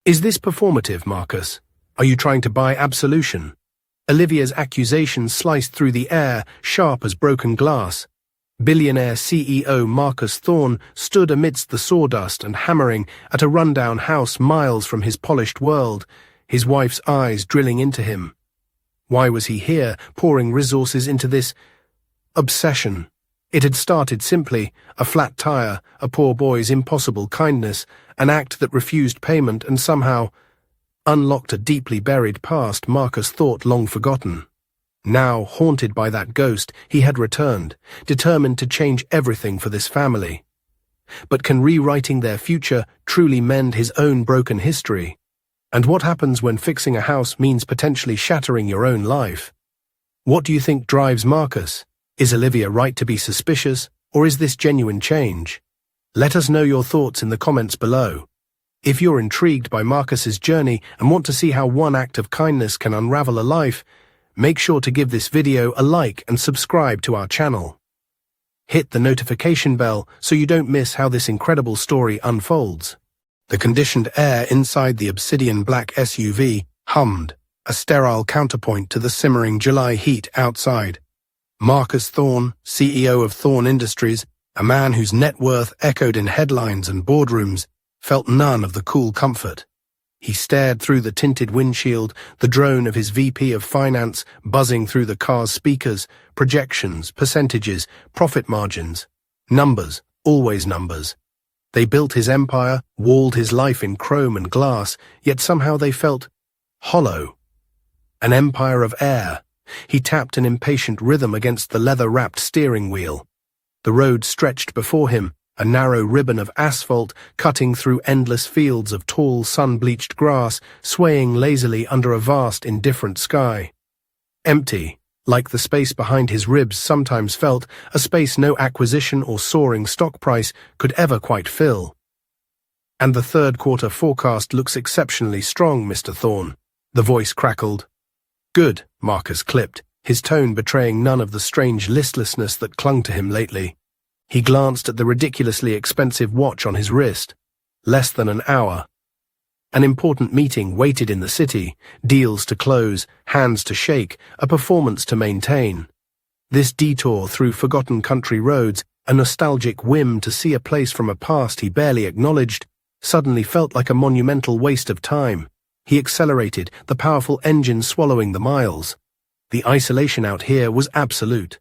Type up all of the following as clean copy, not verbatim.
Is this performative, Marcus? Are you trying to buy absolution? Olivia's accusations sliced through the air, sharp as broken glass. Billionaire CEO Marcus Thorne stood amidst the sawdust and hammering at a rundown house miles from his polished world, his wife's eyes drilling into him. Why was he here, pouring resources into this obsession? It had started simply, a flat tire, a poor boy's impossible kindness, an act that refused payment and somehow unlocked a deeply buried past Marcus thought long forgotten. Now, haunted by that ghost, he had returned, determined to change everything for this family. But can rewriting their future truly mend his own broken history? And what happens when fixing a house means potentially shattering your own life? What do you think drives Marcus? Is Olivia right to be suspicious, or is this genuine change? Let us know your thoughts in the comments below. If you're intrigued by Marcus's journey and want to see how one act of kindness can unravel a life, make sure to give this video a like and subscribe to our channel. Hit the notification bell so you don't miss how this incredible story unfolds. The conditioned air inside the obsidian black SUV hummed, a sterile counterpoint to the simmering July heat outside. Marcus Thorne, CEO of Thorne Industries, a man whose net worth echoed in headlines and boardrooms, felt none of the cool comfort. He stared through the tinted windshield, the drone of his VP of Finance buzzing through the car's speakers, projections, percentages, profit margins. Numbers, always numbers. They built his empire, walled his life in chrome and glass, yet somehow they felt hollow. An empire of air. He tapped an impatient rhythm against the leather-wrapped steering wheel. The road stretched before him, a narrow ribbon of asphalt cutting through endless fields of tall, sun-bleached grass, swaying lazily under a vast, indifferent sky. Empty, like the space behind his ribs sometimes felt, a space no acquisition or soaring stock price could ever quite fill. And the third-quarter forecast looks exceptionally strong, Mr. Thorne. The voice crackled. Good, Marcus clipped, his tone betraying none of the strange listlessness that clung to him lately. He glanced at the ridiculously expensive watch on his wrist. Less than an hour. An important meeting waited in the city, deals to close, hands to shake, a performance to maintain. This detour through forgotten country roads, a nostalgic whim to see a place from a past he barely acknowledged, suddenly felt like a monumental waste of time. He accelerated, the powerful engine swallowing the miles. The isolation out here was absolute.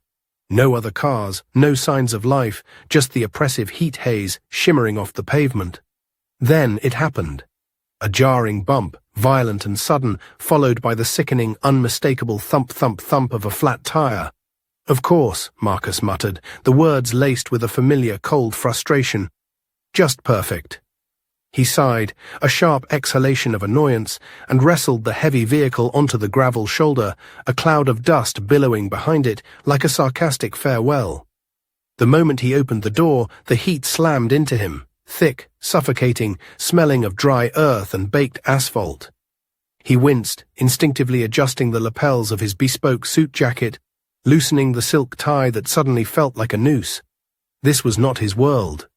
No other cars, no signs of life, just the oppressive heat haze shimmering off the pavement. Then it happened. A jarring bump, violent and sudden, followed by the sickening, unmistakable thump-thump-thump of a flat tire. Of course, Marcus muttered, the words laced with a familiar cold frustration. Just perfect. He sighed, a sharp exhalation of annoyance, and wrestled the heavy vehicle onto the gravel shoulder, a cloud of dust billowing behind it like a sarcastic farewell. The moment he opened the door, the heat slammed into him, thick, suffocating, smelling of dry earth and baked asphalt. He winced, instinctively adjusting the lapels of his bespoke suit jacket, loosening the silk tie that suddenly felt like a noose. This was not his world.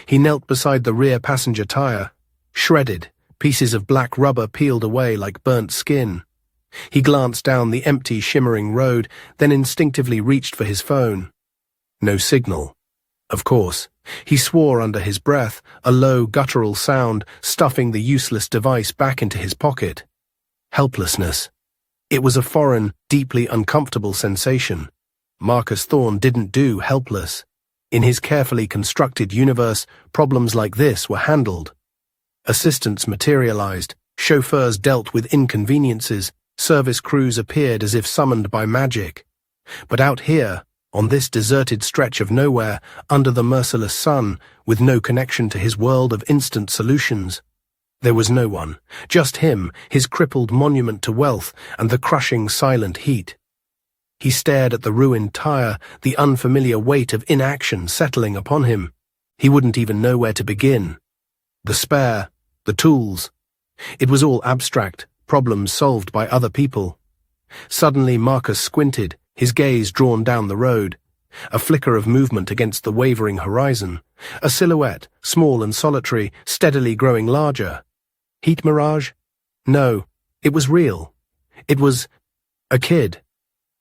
He knelt beside the rear passenger tire, shredded, pieces of black rubber peeled away like burnt skin. He glanced down the empty, shimmering road, then instinctively reached for his phone. No signal. Of course. He swore under his breath, a low, guttural sound, stuffing the useless device back into his pocket. Helplessness. It was a foreign, deeply uncomfortable sensation. Marcus Thorne didn't do helpless. In his carefully constructed universe, problems like this were handled. Assistants materialized, chauffeurs dealt with inconveniences, service crews appeared as if summoned by magic. But out here, on this deserted stretch of nowhere, under the merciless sun, with no connection to his world of instant solutions, there was no one, just him, his crippled monument to wealth, and the crushing silent heat. He stared at the ruined tire, the unfamiliar weight of inaction settling upon him. He wouldn't even know where to begin. The spare, the tools. It was all abstract, problems solved by other people. Suddenly Marcus squinted, his gaze drawn down the road. A flicker of movement against the wavering horizon. A silhouette, small and solitary, steadily growing larger. Heat mirage? No, it was real. It was a kid.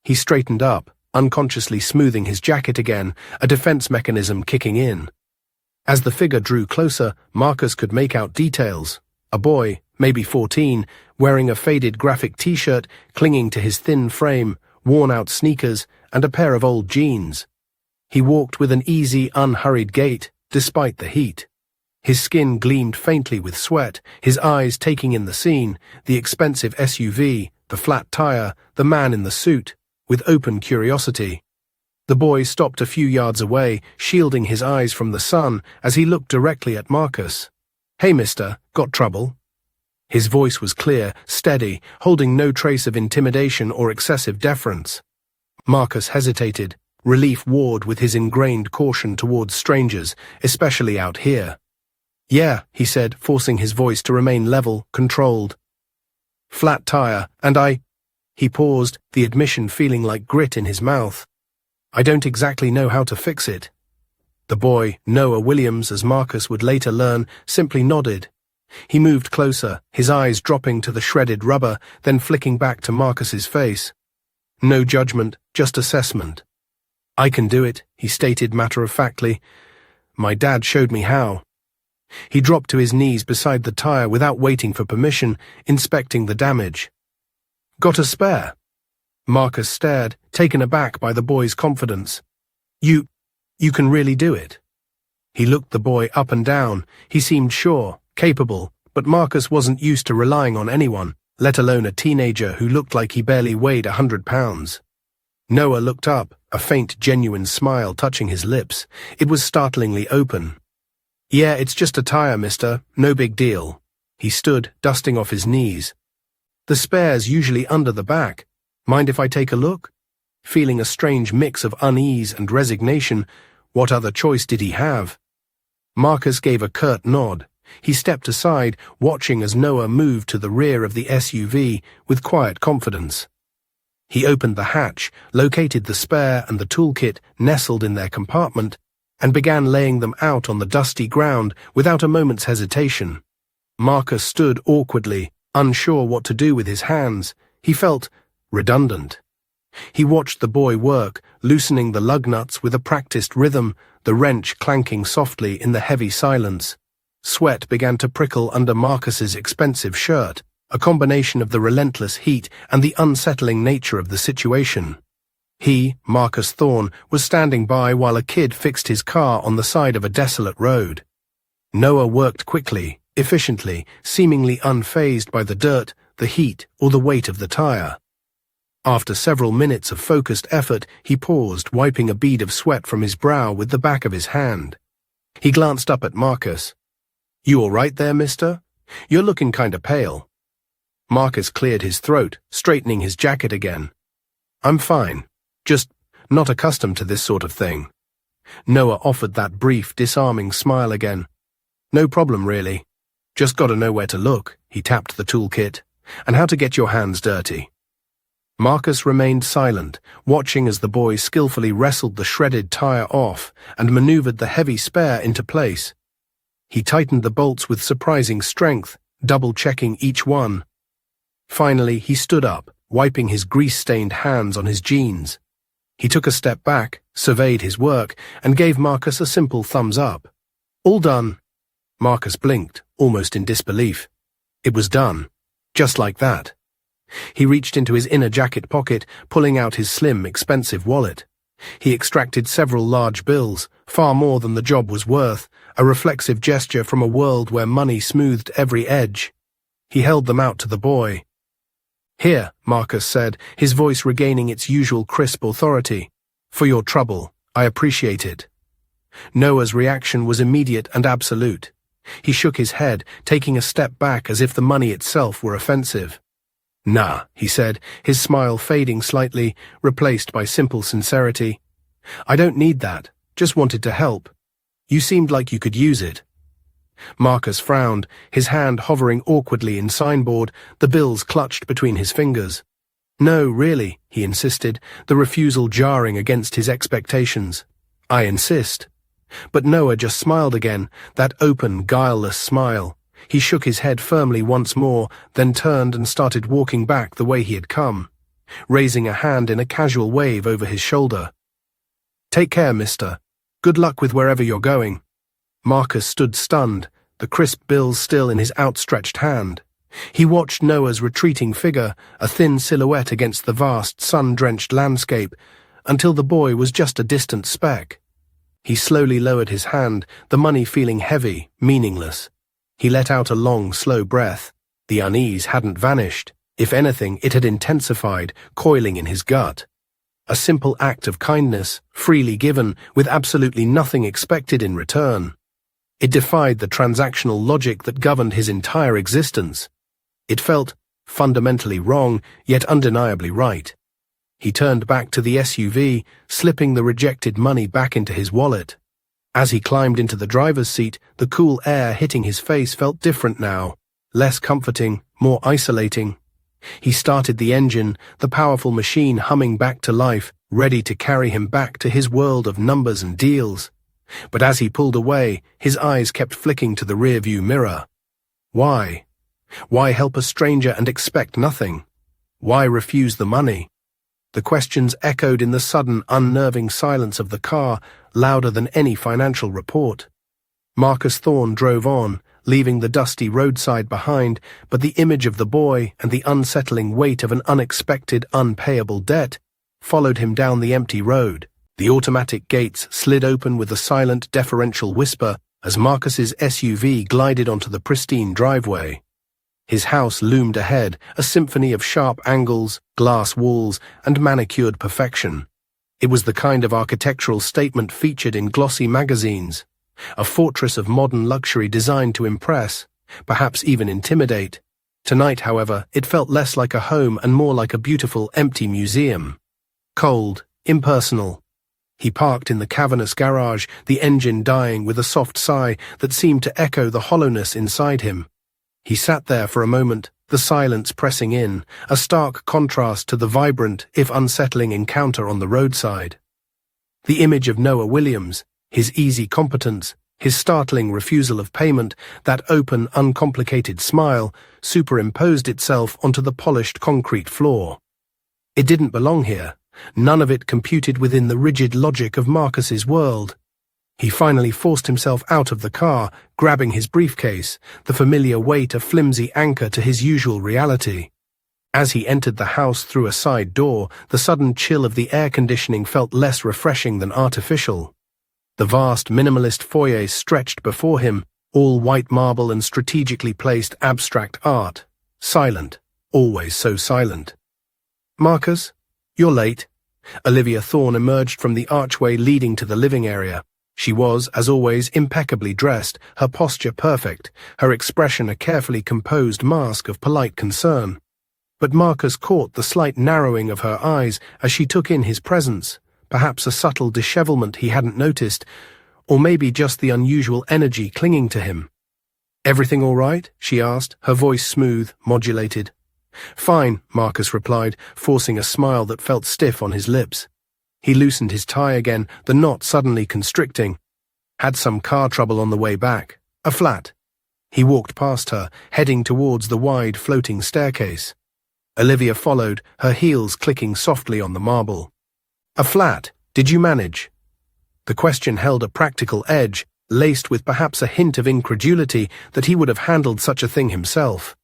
He straightened up, unconsciously smoothing his jacket again, a defense mechanism kicking in. As the figure drew closer, Marcus could make out details. A boy, maybe 14, wearing a faded graphic t-shirt, clinging to his thin frame, worn-out sneakers, and a pair of old jeans. He walked with an easy, unhurried gait, despite the heat. His skin gleamed faintly with sweat, his eyes taking in the scene, the expensive SUV, the flat tire, the man in the suit, with open curiosity. The boy stopped a few yards away, shielding his eyes from the sun as he looked directly at Marcus. "Hey, mister, got trouble?" His voice was clear, steady, holding no trace of intimidation or excessive deference. Marcus hesitated, relief warred with his ingrained caution towards strangers, especially out here. "Yeah," he said, forcing his voice to remain level, controlled. "Flat tire, and He paused, the admission feeling like grit in his mouth. "I don't exactly know how to fix it." The boy, Noah Williams, as Marcus would later learn, simply nodded. He moved closer, his eyes dropping to the shredded rubber, then flicking back to Marcus's face. No judgment, just assessment. "I can do it," he stated matter-of-factly. "My dad showed me how." He dropped to his knees beside the tire without waiting for permission, inspecting the damage. "Got a spare?" Marcus stared, taken aback by the boy's confidence. You can really do it." He looked the boy up and down. He seemed sure, capable, but Marcus wasn't used to relying on anyone, let alone a teenager who looked like he barely weighed 100 pounds. Noah looked up, a faint, genuine smile touching his lips. It was startlingly open. "Yeah, it's just a tire, mister. No big deal." He stood, dusting off his knees. "The spare's usually under the back. Mind if I take a look?" Feeling a strange mix of unease and resignation, what other choice did he have? Marcus gave a curt nod. He stepped aside, watching as Noah moved to the rear of the SUV with quiet confidence. He opened the hatch, located the spare and the toolkit nestled in their compartment, and began laying them out on the dusty ground without a moment's hesitation. Marcus stood awkwardly, unsure what to do with his hands. He felt redundant. He watched the boy work, loosening the lug nuts with a practiced rhythm, the wrench clanking softly in the heavy silence. Sweat began to prickle under Marcus's expensive shirt, a combination of the relentless heat and the unsettling nature of the situation. He, Marcus Thorne, was standing by while a kid fixed his car on the side of a desolate road. Noah worked quickly, efficiently, seemingly unfazed by the dirt, the heat, or the weight of the tire. After several minutes of focused effort, he paused, wiping a bead of sweat from his brow with the back of his hand. He glanced up at Marcus. "You all right there, mister? You're looking kinda pale." Marcus cleared his throat, straightening his jacket again. "I'm fine. Just not accustomed to this sort of thing." Noah offered that brief, disarming smile again. "No problem, really. Just gotta know where to look," he tapped the toolkit, "and how to get your hands dirty." Marcus remained silent, watching as the boy skillfully wrestled the shredded tire off and maneuvered the heavy spare into place. He tightened the bolts with surprising strength, double-checking each one. Finally, he stood up, wiping his grease-stained hands on his jeans. He took a step back, surveyed his work, and gave Marcus a simple thumbs up. "All done." Marcus blinked, almost in disbelief. It was done. Just like that. He reached into his inner jacket pocket, pulling out his slim, expensive wallet. He extracted several large bills, far more than the job was worth, a reflexive gesture from a world where money smoothed every edge. He held them out to the boy. "Here," Marcus said, his voice regaining its usual crisp authority. "For your trouble. I appreciate it." Noah's reaction was immediate and absolute. He shook his head, taking a step back as if the money itself were offensive. "Nah," he said, his smile fading slightly, replaced by simple sincerity. "I don't need that. Just wanted to help. You seemed like you could use it." Marcus frowned, his hand hovering awkwardly in signboard, the bills clutched between his fingers. "No, really," he insisted, the refusal jarring against his expectations. "I insist." But Noah just smiled again, that open, guileless smile. He shook his head firmly once more, then turned and started walking back the way he had come, raising a hand in a casual wave over his shoulder. "Take care, mister. Good luck with wherever you're going." Marcus stood stunned, the crisp bills still in his outstretched hand. He watched Noah's retreating figure, a thin silhouette against the vast, sun-drenched landscape, until the boy was just a distant speck. He slowly lowered his hand, the money feeling heavy, meaningless. He let out a long, slow breath. The unease hadn't vanished. If anything, it had intensified, coiling in his gut. A simple act of kindness, freely given, with absolutely nothing expected in return. It defied the transactional logic that governed his entire existence. It felt fundamentally wrong, yet undeniably right. He turned back to the SUV, slipping the rejected money back into his wallet. As he climbed into the driver's seat, the cool air hitting his face felt different now, less comforting, more isolating. He started the engine, the powerful machine humming back to life, ready to carry him back to his world of numbers and deals. But as he pulled away, his eyes kept flicking to the rearview mirror. Why? Why help a stranger and expect nothing? Why refuse the money? The questions echoed in the sudden, unnerving silence of the car, louder than any financial report. Marcus Thorne drove on, leaving the dusty roadside behind, but the image of the boy and the unsettling weight of an unexpected, unpayable debt followed him down the empty road. The automatic gates slid open with a silent, deferential whisper as Marcus's SUV glided onto the pristine driveway. His house loomed ahead, a symphony of sharp angles, glass walls, and manicured perfection. It was the kind of architectural statement featured in glossy magazines, a fortress of modern luxury designed to impress, perhaps even intimidate. Tonight, however, it felt less like a home and more like a beautiful, empty museum. Cold, impersonal. He parked in the cavernous garage, the engine dying with a soft sigh that seemed to echo the hollowness inside him. He sat there for a moment, the silence pressing in, a stark contrast to the vibrant, if unsettling encounter on the roadside. The image of Noah Williams, his easy competence, his startling refusal of payment, that open, uncomplicated smile, superimposed itself onto the polished concrete floor. It didn't belong here. None of it computed within the rigid logic of Marcus's world. He finally forced himself out of the car, grabbing his briefcase, the familiar weight a flimsy anchor to his usual reality. As he entered the house through a side door, the sudden chill of the air conditioning felt less refreshing than artificial. The vast minimalist foyer stretched before him, all white marble and strategically placed abstract art. Silent, always so silent. "Marcus, you're late." Olivia Thorne emerged from the archway leading to the living area. She was, as always, impeccably dressed, her posture perfect, her expression a carefully composed mask of polite concern. But Marcus caught the slight narrowing of her eyes as she took in his presence, perhaps a subtle dishevelment he hadn't noticed, or maybe just the unusual energy clinging to him. "Everything all right?" she asked, her voice smooth, modulated. "Fine," Marcus replied, forcing a smile that felt stiff on his lips. He loosened his tie again, the knot suddenly constricting. "Had some car trouble on the way back. A flat." He walked past her, heading towards the wide, floating staircase. Olivia followed, her heels clicking softly on the marble. "A flat? Did you manage?" The question held a practical edge, laced with perhaps a hint of incredulity that he would have handled such a thing himself.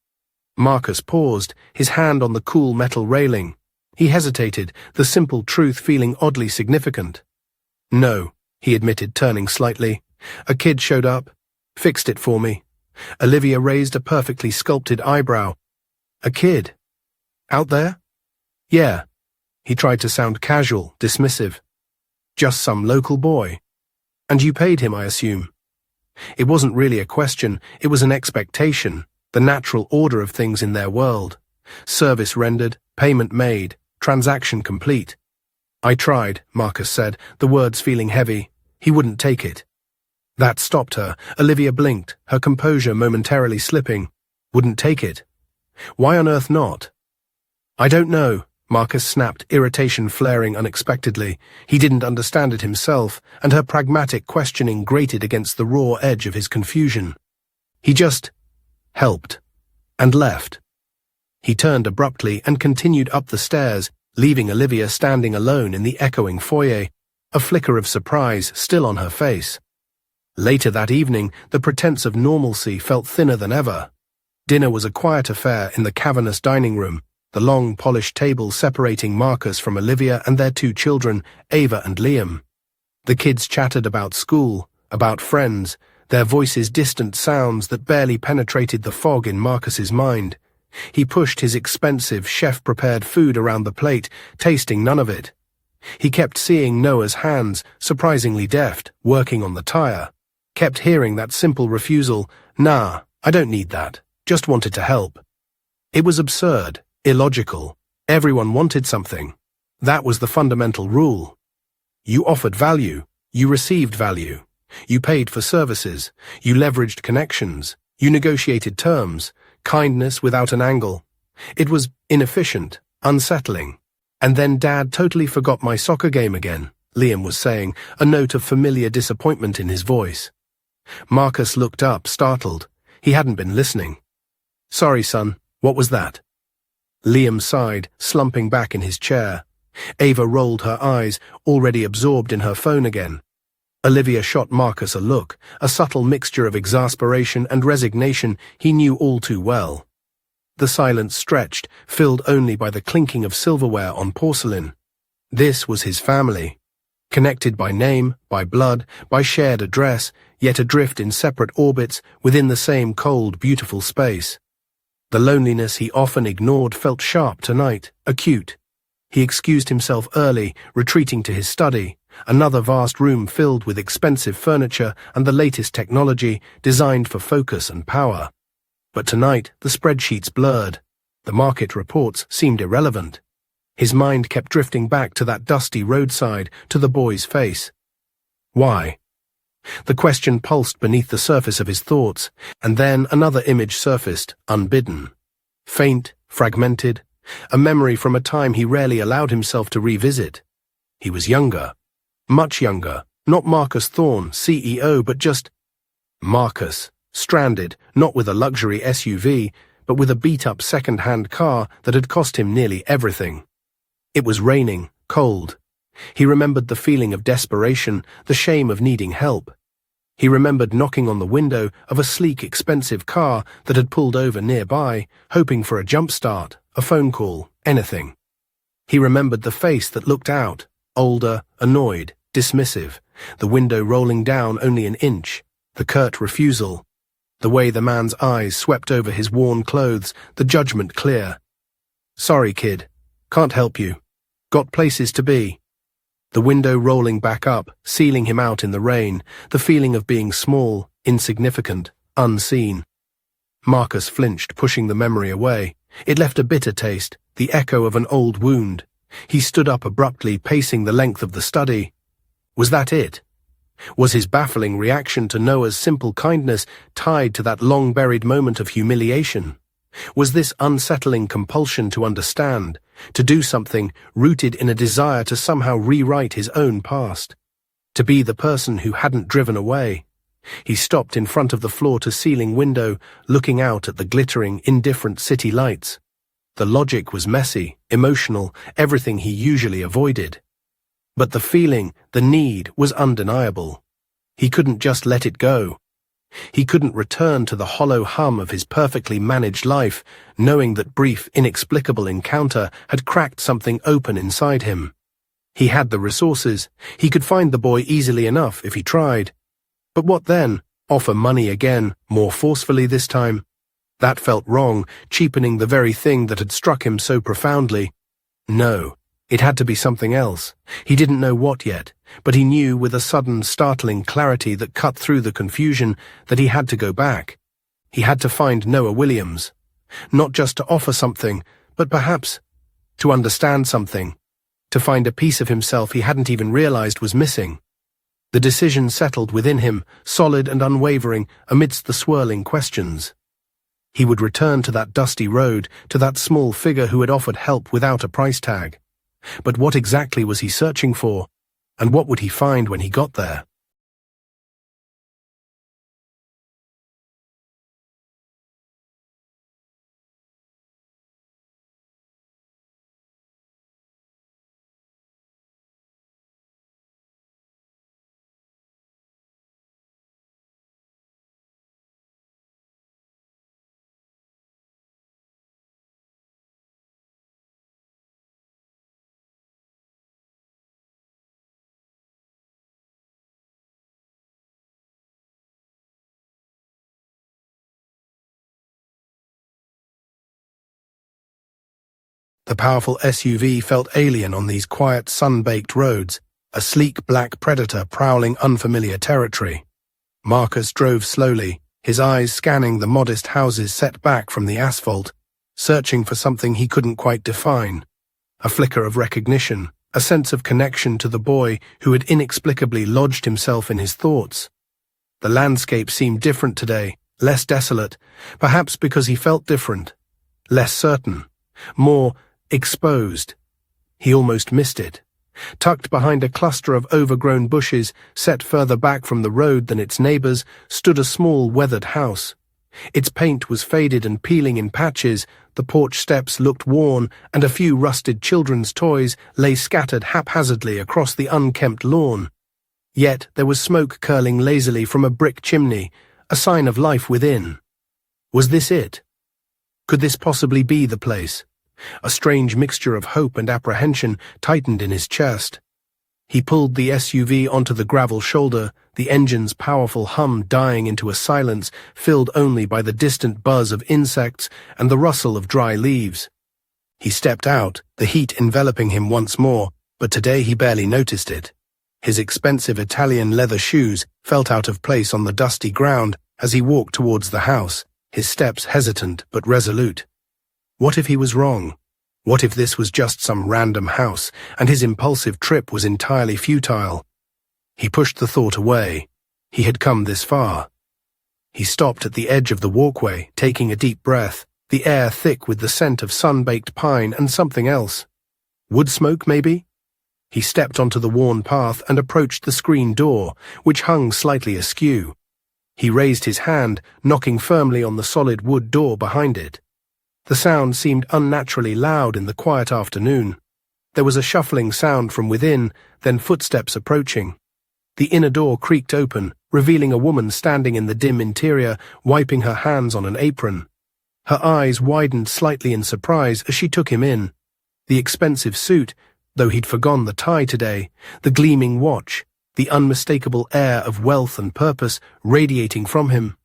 Marcus paused, his hand on the cool metal railing. He hesitated, the simple truth feeling oddly significant. "No," he admitted, turning slightly. "A kid showed up. Fixed it for me." Olivia raised a perfectly sculpted eyebrow. "A kid? Out there?" "Yeah." He tried to sound casual, dismissive. "Just some local boy. And you paid him, I assume?" It wasn't really a question, it was an expectation, the natural order of things in their world. Service rendered, payment made, transaction complete. "I tried," Marcus said, the words feeling heavy. He wouldn't take it. That stopped her. Olivia blinked, her composure momentarily slipping. Wouldn't take it? Why on earth not? "I don't know," Marcus snapped, irritation flaring unexpectedly. He didn't understand it himself, and her pragmatic questioning grated against the raw edge of his confusion. helped, and left. He turned abruptly and continued up the stairs, leaving Olivia standing alone in the echoing foyer, a flicker of surprise still on her face. Later that evening, the pretense of normalcy felt thinner than ever. Dinner was a quiet affair in the cavernous dining room, the long polished table separating Marcus from Olivia and their two children, Ava and Liam. The kids chattered about school, about friends, their voices distant sounds that barely penetrated the fog in Marcus's mind. He pushed his expensive, chef-prepared food around the plate, tasting none of it. He kept seeing Noah's hands, surprisingly deft, working on the tire. Kept hearing that simple refusal, "Nah, I don't need that, just wanted to help." It was absurd, illogical. Everyone wanted something. That was the fundamental rule. You offered value, you received value. You paid for services, you leveraged connections, you negotiated terms, kindness without an angle. It was inefficient, unsettling. "And then Dad totally forgot my soccer game again," Liam was saying, a note of familiar disappointment in his voice. Marcus looked up, startled. He hadn't been listening. "Sorry, son, what was that?" Liam sighed, slumping back in his chair. Ava rolled her eyes, already absorbed in her phone again. Olivia shot Marcus a look, a subtle mixture of exasperation and resignation he knew all too well. The silence stretched, filled only by the clinking of silverware on porcelain. This was his family. Connected by name, by blood, by shared address, yet adrift in separate orbits within the same cold, beautiful space. The loneliness he often ignored felt sharp tonight, acute. He excused himself early, retreating to his study, another vast room filled with expensive furniture and the latest technology designed for focus and power. But tonight the spreadsheets blurred. The market reports seemed irrelevant. His mind kept drifting back to that dusty roadside, to the boy's face. Why? The question pulsed beneath the surface of his thoughts, and then another image surfaced, unbidden. Faint, fragmented, a memory from a time he rarely allowed himself to revisit. He was younger. Much younger. Not Marcus Thorne, CEO, but just Marcus, stranded, not with a luxury SUV, but with a beat-up second-hand car that had cost him nearly everything. It was raining, cold. He remembered the feeling of desperation, the shame of needing help. He remembered knocking on the window of a sleek, expensive car that had pulled over nearby, hoping for a jump start, a phone call, anything. He remembered the face that looked out, older, annoyed, dismissive, the window rolling down only an inch, the curt refusal, the way the man's eyes swept over his worn clothes, the judgment clear. "Sorry, kid. Can't help you. Got places to be." The window rolling back up, sealing him out in the rain, the feeling of being small, insignificant, unseen. Marcus flinched, pushing the memory away. It left a bitter taste, the echo of an old wound. He stood up abruptly, pacing the length of the study. Was that it? Was his baffling reaction to Noah's simple kindness tied to that long-buried moment of humiliation? Was this unsettling compulsion to understand, to do something rooted in a desire to somehow rewrite his own past? To be the person who hadn't driven away? He stopped in front of the floor-to-ceiling window, looking out at the glittering, indifferent city lights. The logic was messy, emotional, everything he usually avoided. But the feeling, the need, was undeniable. He couldn't just let it go. He couldn't return to the hollow hum of his perfectly managed life, knowing that brief, inexplicable encounter had cracked something open inside him. He had the resources. He could find the boy easily enough if he tried. But what then? Offer money again, more forcefully this time? That felt wrong, cheapening the very thing that had struck him so profoundly. No, it had to be something else. He didn't know what yet, but he knew with a sudden, startling clarity that cut through the confusion that he had to go back. He had to find Noah Williams. Not just to offer something, but perhaps to understand something. To find a piece of himself he hadn't even realized was missing. The decision settled within him, solid and unwavering, amidst the swirling questions. He would return to that dusty road, to that small figure who had offered help without a price tag. But what exactly was he searching for? And what would he find when he got there? The powerful SUV felt alien on these quiet, sun-baked roads, a sleek black predator prowling unfamiliar territory. Marcus drove slowly, his eyes scanning the modest houses set back from the asphalt, searching for something he couldn't quite define. A flicker of recognition, a sense of connection to the boy who had inexplicably lodged himself in his thoughts. The landscape seemed different today, less desolate, perhaps because he felt different, less certain, more exposed. He almost missed it. Tucked behind a cluster of overgrown bushes, set further back from the road than its neighbors, stood a small weathered house. Its paint was faded and peeling in patches, the porch steps looked worn, and a few rusted children's toys lay scattered haphazardly across the unkempt lawn. Yet there was smoke curling lazily from a brick chimney, a sign of life within. Was this it? Could this possibly be the place? A strange mixture of hope and apprehension tightened in his chest. He pulled the SUV onto the gravel shoulder, the engine's powerful hum dying into a silence filled only by the distant buzz of insects and the rustle of dry leaves. He stepped out, the heat enveloping him once more, but today he barely noticed it. His expensive Italian leather shoes felt out of place on the dusty ground as he walked towards the house, his steps hesitant but resolute. What if he was wrong? What if this was just some random house, and his impulsive trip was entirely futile? He pushed the thought away. He had come this far. He stopped at the edge of the walkway, taking a deep breath, the air thick with the scent of sun-baked pine and something else. Wood smoke, maybe? He stepped onto the worn path and approached the screen door, which hung slightly askew. He raised his hand, knocking firmly on the solid wood door behind it. The sound seemed unnaturally loud in the quiet afternoon. There was a shuffling sound from within, then footsteps approaching. The inner door creaked open, revealing a woman standing in the dim interior, wiping her hands on an apron. Her eyes widened slightly in surprise as she took him in. The expensive suit, though he'd forgone the tie today, the gleaming watch, the unmistakable air of wealth and purpose radiating from him.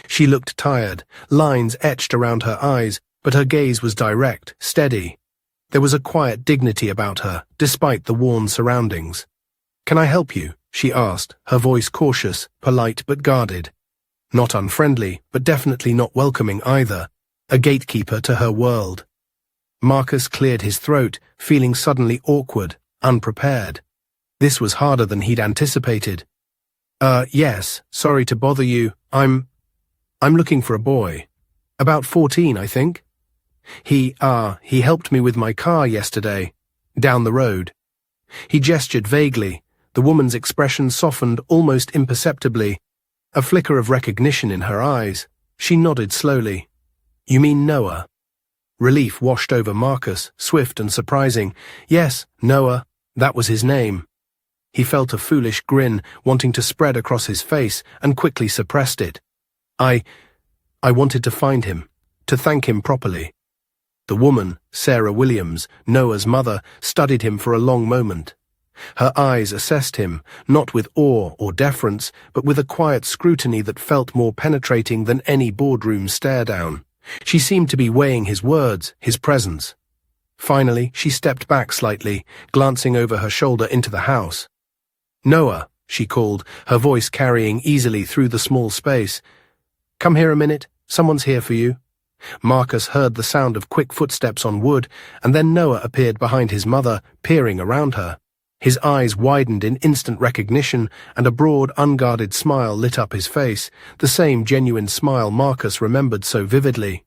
She looked tired, lines etched around her eyes, but her gaze was direct, steady. There was a quiet dignity about her, despite the worn surroundings. "Can I help you?" she asked, her voice cautious, polite but guarded. Not unfriendly, but definitely not welcoming either, a gatekeeper to her world. Marcus cleared his throat, feeling suddenly awkward, unprepared. This was harder than he'd anticipated. Yes, sorry to bother you. I'm looking for a boy. About 14, I think. He helped me with my car yesterday, down the road." He gestured vaguely. The woman's expression softened almost imperceptibly, a flicker of recognition in her eyes. She nodded slowly. "You mean Noah?" Relief washed over Marcus, swift and surprising. Yes, Noah, that was his name. He felt a foolish grin wanting to spread across his face and quickly suppressed it. I wanted to find him, to thank him properly." The woman, Sarah Williams, Noah's mother, studied him for a long moment. Her eyes assessed him, not with awe or deference, but with a quiet scrutiny that felt more penetrating than any boardroom stare-down. She seemed to be weighing his words, his presence. Finally, she stepped back slightly, glancing over her shoulder into the house. "Noah," she called, her voice carrying easily through the small space. "Come here a minute, someone's here for you." Marcus heard the sound of quick footsteps on wood, and then Noah appeared behind his mother, peering around her. His eyes widened in instant recognition, and a broad, unguarded smile lit up his face, the same genuine smile Marcus remembered so vividly.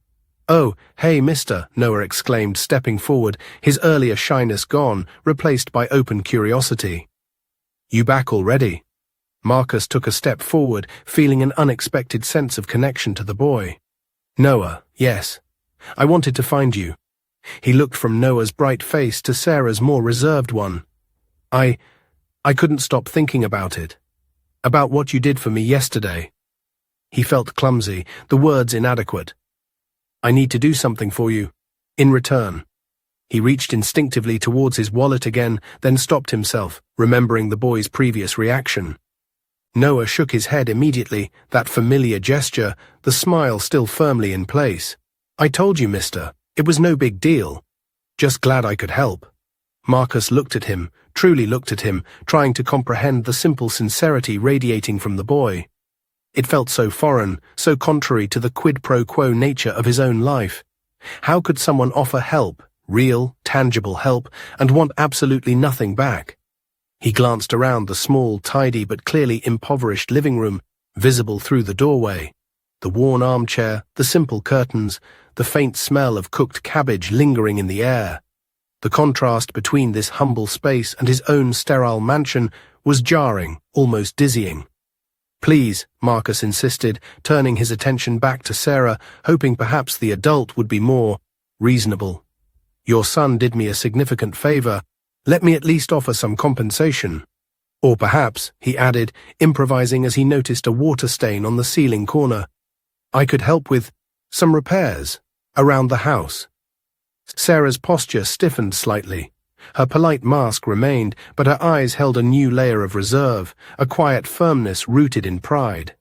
"Oh, hey, mister," Noah exclaimed, stepping forward, his earlier shyness gone, replaced by open curiosity. "You back already?" Marcus took a step forward, feeling an unexpected sense of connection to the boy. "Noah, yes. I wanted to find you." He looked from Noah's bright face to Sarah's more reserved one. I couldn't stop thinking about it. About what you did for me yesterday." He felt clumsy, the words inadequate. "I need to do something for you. In return." He reached instinctively towards his wallet again, then stopped himself, remembering the boy's previous reaction. Noah shook his head immediately, that familiar gesture, the smile still firmly in place. "I told you, mister. It was no big deal." Just glad I could help. Marcus looked at him, truly looked at him, trying to comprehend the simple sincerity radiating from the boy. It felt so foreign, so contrary to the quid pro quo nature of his own life. How could someone offer help, real, tangible help, and want absolutely nothing back? He glanced around the small, tidy but clearly impoverished living room, visible through the doorway. The worn armchair, the simple curtains, the faint smell of cooked cabbage lingering in the air. The contrast between this humble space and his own sterile mansion was jarring, almost dizzying. Please, Marcus insisted, turning his attention back to Sarah, hoping perhaps the adult would be more reasonable. Your son did me a significant favor. Let me at least offer some compensation. Or perhaps, he added, improvising as he noticed a water stain on the ceiling corner, I could help with some repairs around the house. Sarah's posture stiffened slightly. Her polite mask remained, but her eyes held a new layer of reserve, a quiet firmness rooted in pride.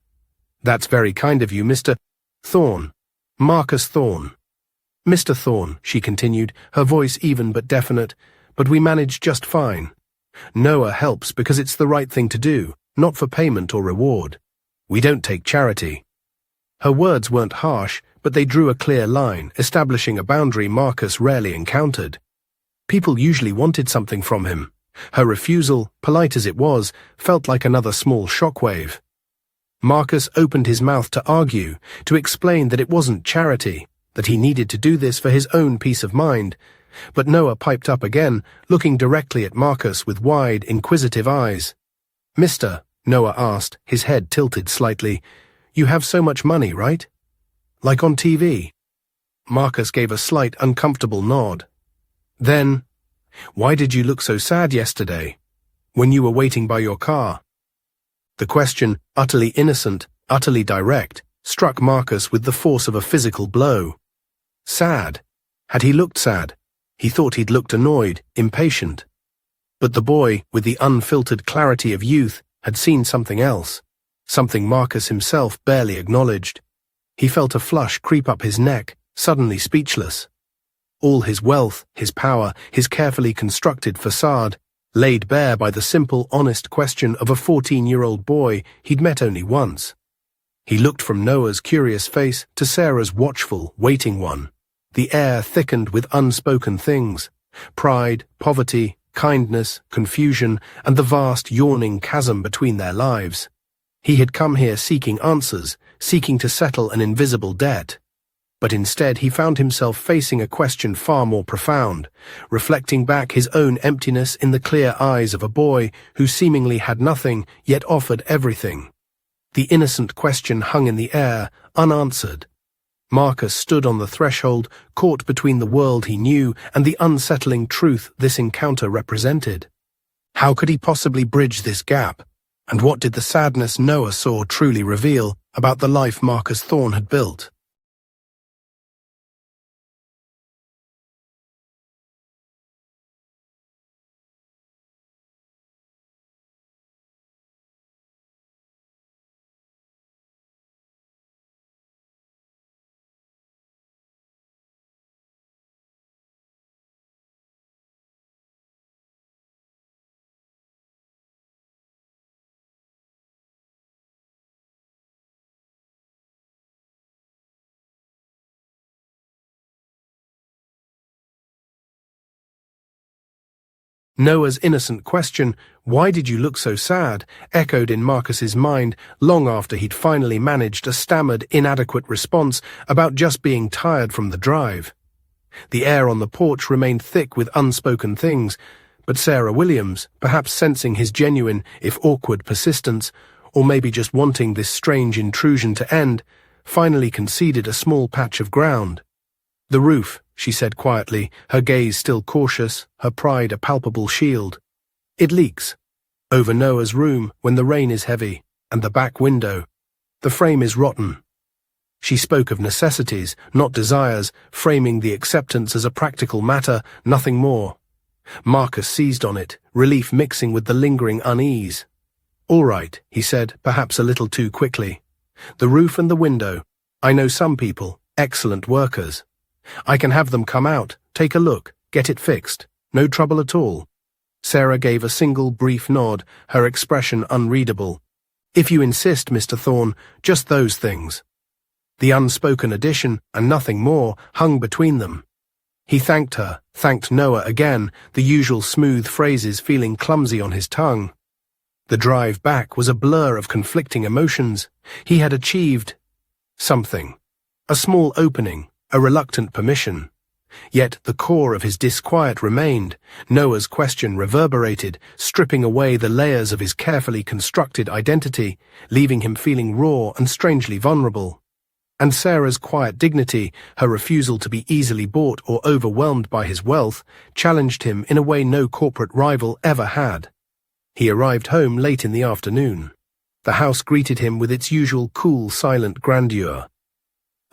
That's very kind of you, Mr. Thorne. Marcus Thorne. Mr. Thorne, she continued, her voice even but definite, but we manage just fine. Noah helps because it's the right thing to do, not for payment or reward. We don't take charity. Her words weren't harsh, but they drew a clear line, establishing a boundary Marcus rarely encountered. People usually wanted something from him. Her refusal, polite as it was, felt like another small shockwave. Marcus opened his mouth to argue, to explain that it wasn't charity, that he needed to do this for his own peace of mind, but Noah piped up again, looking directly at Marcus with wide, inquisitive eyes. Mister, Noah asked, his head tilted slightly, you have so much money, right? Like on TV? Marcus gave a slight, uncomfortable nod. Then, why did you look so sad yesterday, when you were waiting by your car? The question, utterly innocent, utterly direct, struck Marcus with the force of a physical blow. Sad? Had he looked sad? He thought he'd looked annoyed, impatient. But the boy, with the unfiltered clarity of youth, had seen something else, something Marcus himself barely acknowledged. He felt a flush creep up his neck, suddenly speechless. All his wealth, his power, his carefully constructed facade, laid bare by the simple, honest question of a 14-year-old boy he'd met only once. He looked from Noah's curious face to Sarah's watchful, waiting one. The air thickened with unspoken things, pride, poverty, kindness, confusion, and the vast yawning chasm between their lives. He had come here seeking answers, seeking to settle an invisible debt. But instead he found himself facing a question far more profound, reflecting back his own emptiness in the clear eyes of a boy who seemingly had nothing, yet offered everything. The innocent question hung in the air, unanswered. Marcus stood on the threshold, caught between the world he knew and the unsettling truth this encounter represented. How could he possibly bridge this gap? And what did the sadness Noah saw truly reveal about the life Marcus Thorne had built? Noah's innocent question, why did you look so sad, echoed in Marcus's mind long after he'd finally managed a stammered, inadequate response about just being tired from the drive. The air on the porch remained thick with unspoken things, but Sarah Williams, perhaps sensing his genuine, if awkward, persistence, or maybe just wanting this strange intrusion to end, finally conceded a small patch of ground. The roof, she said quietly, her gaze still cautious, her pride a palpable shield. It leaks. Over Noah's room when the rain is heavy, and the back window. The frame is rotten. She spoke of necessities, not desires, framing the acceptance as a practical matter, nothing more. Marcus seized on it, relief mixing with the lingering unease. All right, he said, perhaps a little too quickly. The roof and the window. I know some people, excellent workers. I can have them come out, take a look, Get it fixed. No trouble at all. Sarah gave a single brief nod, her expression unreadable. If you insist, Mr. Thorne, just those things. The unspoken addition, and nothing more, hung between them. He thanked her, thanked Noah again, the usual smooth phrases feeling clumsy on his tongue. The drive back was a blur of conflicting emotions. He had achieved something. A small opening, a reluctant permission. Yet the core of his disquiet remained. Noah's question reverberated, stripping away the layers of his carefully constructed identity, leaving him feeling raw and strangely vulnerable. And Sarah's quiet dignity, her refusal to be easily bought or overwhelmed by his wealth, challenged him in a way no corporate rival ever had. He arrived home late in the afternoon. The house greeted him with its usual cool, silent grandeur.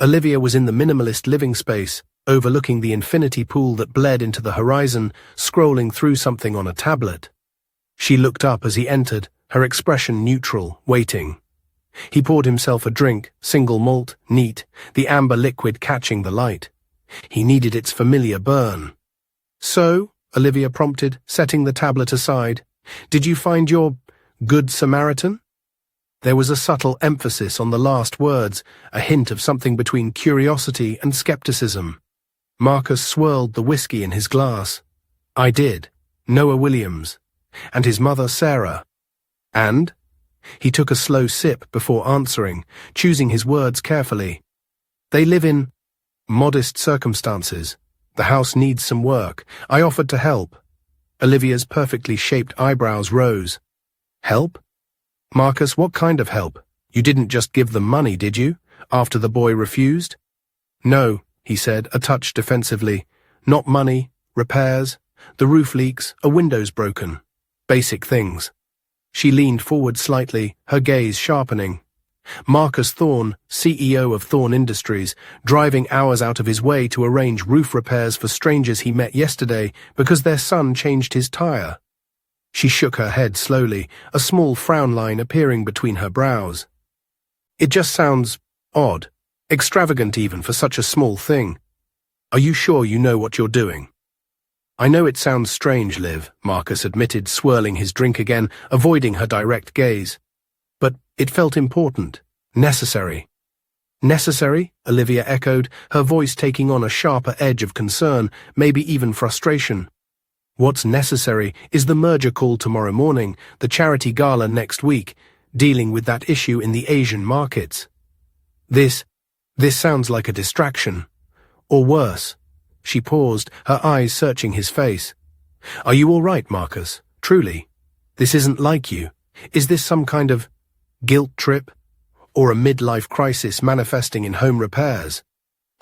Olivia was in the minimalist living space, overlooking the infinity pool that bled into the horizon, scrolling through something on a tablet. She looked up as he entered, her expression neutral, waiting. He poured himself a drink, single malt, neat, the amber liquid catching the light. He needed its familiar burn. "So," Olivia prompted, setting the tablet aside, "did you find your Good Samaritan?" There was a subtle emphasis on the last words, a hint of something between curiosity and skepticism. Marcus swirled the whiskey in his glass. "I did. Noah Williams. And his mother Sarah." "And?" He took a slow sip before answering, choosing his words carefully. "They live in modest circumstances. The house needs some work. I offered to help." Olivia's perfectly shaped eyebrows rose. "Help? Marcus, what kind of help? You didn't just give them money, did you, after the boy refused?" "No," he said, a touch defensively. "Not money, repairs, the roof leaks, a window's broken. Basic things." She leaned forward slightly, her gaze sharpening. Marcus Thorne, CEO of Thorne Industries, driving hours out of his way to arrange roof repairs for strangers he met yesterday because their son changed his tire. She shook her head slowly, a small frown line appearing between her brows. "It just sounds odd, extravagant even for such a small thing. Are you sure you know what you're doing?" "I know it sounds strange, Liv," Marcus admitted, swirling his drink again, avoiding her direct gaze. "But it felt important, necessary." "Necessary?" Olivia echoed, her voice taking on a sharper edge of concern, maybe even frustration. "What's necessary is the merger call tomorrow morning, the charity gala next week, dealing with that issue in the Asian markets. This sounds like a distraction. Or worse." She paused, her eyes searching his face. "Are you all right, Marcus? Truly? This isn't like you. Is this some kind of guilt trip? Or a midlife crisis manifesting in home repairs?"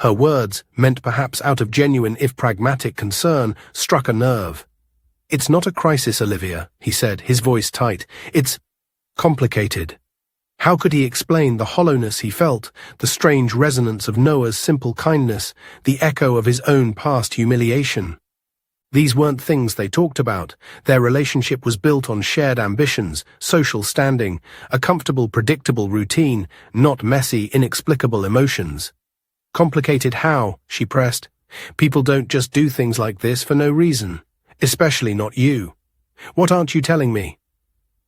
Her words, meant perhaps out of genuine if pragmatic concern, struck a nerve. "It's not a crisis, Olivia," he said, his voice tight. "It's complicated." How could he explain the hollowness he felt, the strange resonance of Noah's simple kindness, the echo of his own past humiliation? These weren't things they talked about. Their relationship was built on shared ambitions, social standing, a comfortable, predictable routine, not messy, inexplicable emotions. "Complicated how?" she pressed. "People don't just do things like this for no reason. Especially not you. What aren't you telling me?"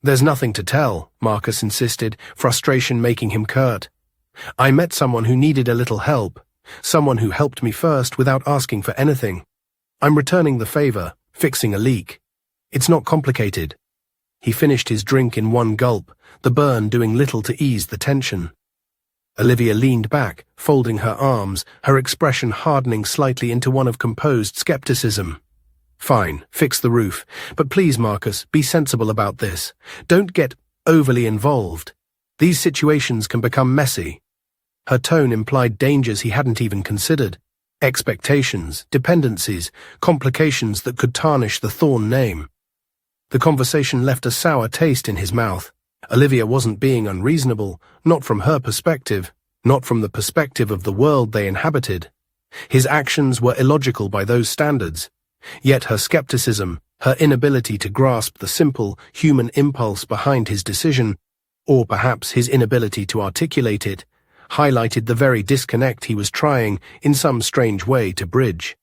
"There's nothing to tell," Marcus insisted, frustration making him curt. "I met someone who needed a little help, someone who helped me first without asking for anything. I'm returning the favor, fixing a leak. It's not complicated." He finished his drink in one gulp, the burn doing little to ease the tension. Olivia leaned back, folding her arms, her expression hardening slightly into one of composed skepticism. "Fine, fix the roof. But please, Marcus, be sensible about this. Don't get overly involved. These situations can become messy." Her tone implied dangers he hadn't even considered. Expectations, dependencies, complications that could tarnish the Thorne name. The conversation left a sour taste in his mouth. Olivia wasn't being unreasonable, not from her perspective, not from the perspective of the world they inhabited. His actions were illogical by those standards. Yet her skepticism, her inability to grasp the simple, human impulse behind his decision, or perhaps his inability to articulate it, highlighted the very disconnect he was trying, in some strange way, to bridge.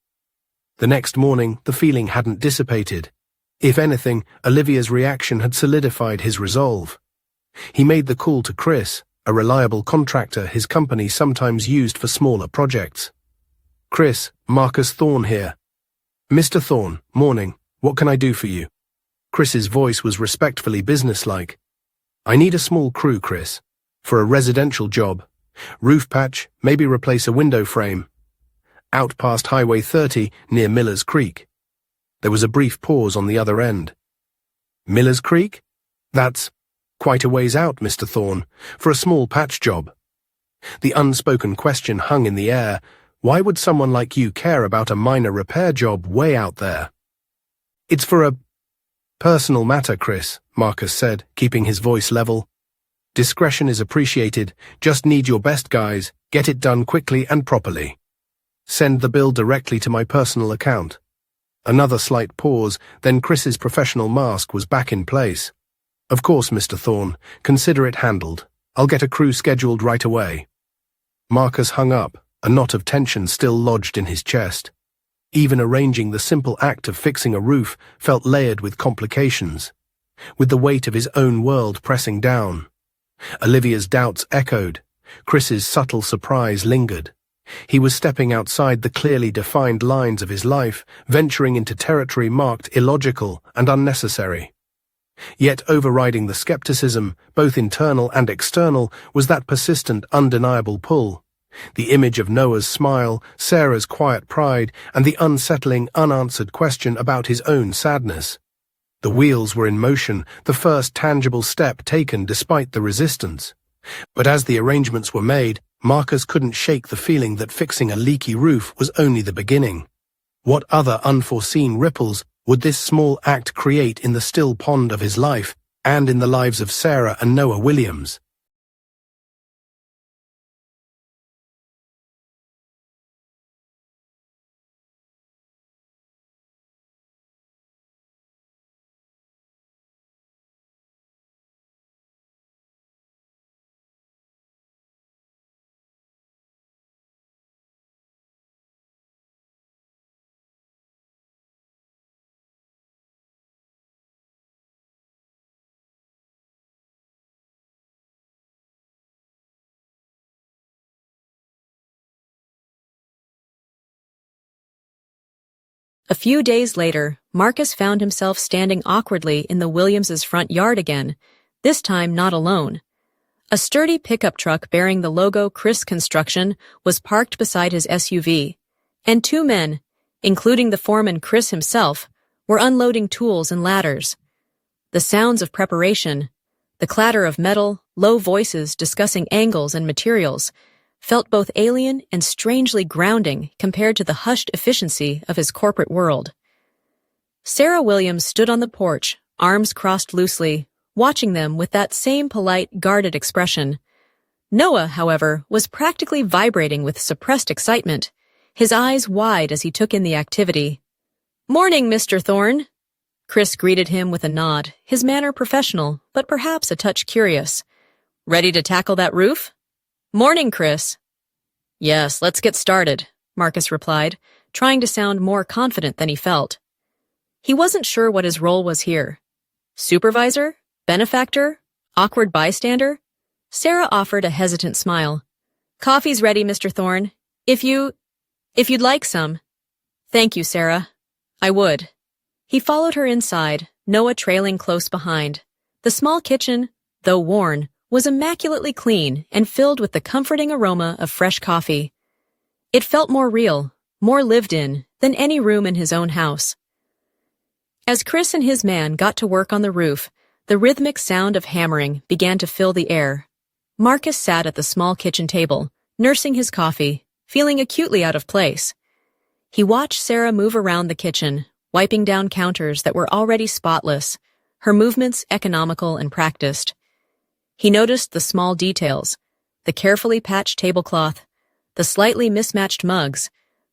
The next morning, the feeling hadn't dissipated. If anything, Olivia's reaction had solidified his resolve. He made the call to Chris, a reliable contractor his company sometimes used for smaller projects. "Chris, Marcus Thorne here." "Mr. Thorne, morning. What can I do for you?" Chris's voice was respectfully businesslike. "I need a small crew, Chris, for a residential job. Roof patch, maybe replace a window frame. Out past Highway 30 near Miller's Creek." There was a brief pause on the other end. "Miller's Creek? That's quite a ways out, Mr. Thorne, for a small patch job." The unspoken question hung in the air. Why would someone like you care about a minor repair job way out there? "It's for a personal matter, Chris," Marcus said, keeping his voice level. "Discretion is appreciated. Just need your best guys. Get it done quickly and properly. Send the bill directly to my personal account." Another slight pause, then Chris's professional mask was back in place. "Of course, Mr. Thorne. Consider it handled. I'll get a crew scheduled right away." Marcus hung up, a knot of tension still lodged in his chest. Even arranging the simple act of fixing a roof felt layered with complications, with the weight of his own world pressing down. Olivia's doubts echoed. Chris's subtle surprise lingered. He was stepping outside the clearly defined lines of his life, venturing into territory marked illogical and unnecessary. Yet overriding the skepticism, both internal and external, was that persistent, undeniable pull. The image of Noah's smile, Sarah's quiet pride, and the unsettling, unanswered question about his own sadness. The wheels were in motion, the first tangible step taken despite the resistance. But as the arrangements were made, Marcus couldn't shake the feeling that fixing a leaky roof was only the beginning. What other unforeseen ripples would this small act create in the still pond of his life, and in the lives of Sarah and Noah Williams? A few days later, Marcus found himself standing awkwardly in the Williams' front yard again, this time not alone. A sturdy pickup truck bearing the logo Chris Construction was parked beside his SUV, and two men, including the foreman Chris himself, were unloading tools and ladders. The sounds of preparation, the clatter of metal, low voices discussing angles and materials, felt both alien and strangely grounding compared to the hushed efficiency of his corporate world. Sarah Williams stood on the porch, arms crossed loosely, watching them with that same polite, guarded expression. Noah, however, was practically vibrating with suppressed excitement, his eyes wide as he took in the activity. "Morning, Mr. Thorne." Chris greeted him with a nod, his manner professional, but perhaps a touch curious. "Ready to tackle that roof?" "Morning, Chris." "Yes, let's get started," Marcus replied, trying to sound more confident than he felt. He wasn't sure what his role was here. Supervisor? Benefactor? Awkward bystander? Sarah offered a hesitant smile. "Coffee's ready, Mr. Thorne. If you'd like some." "Thank you, Sarah. I would." He followed her inside, Noah trailing close behind. The small kitchen, though worn, was immaculately clean and filled with the comforting aroma of fresh coffee. It felt more real, more lived in, than any room in his own house. As Chris and his man got to work on the roof, the rhythmic sound of hammering began to fill the air. Marcus sat at the small kitchen table, nursing his coffee, feeling acutely out of place. He watched Sarah move around the kitchen, wiping down counters that were already spotless, her movements economical and practiced. He noticed the small details, the carefully patched tablecloth, the slightly mismatched mugs,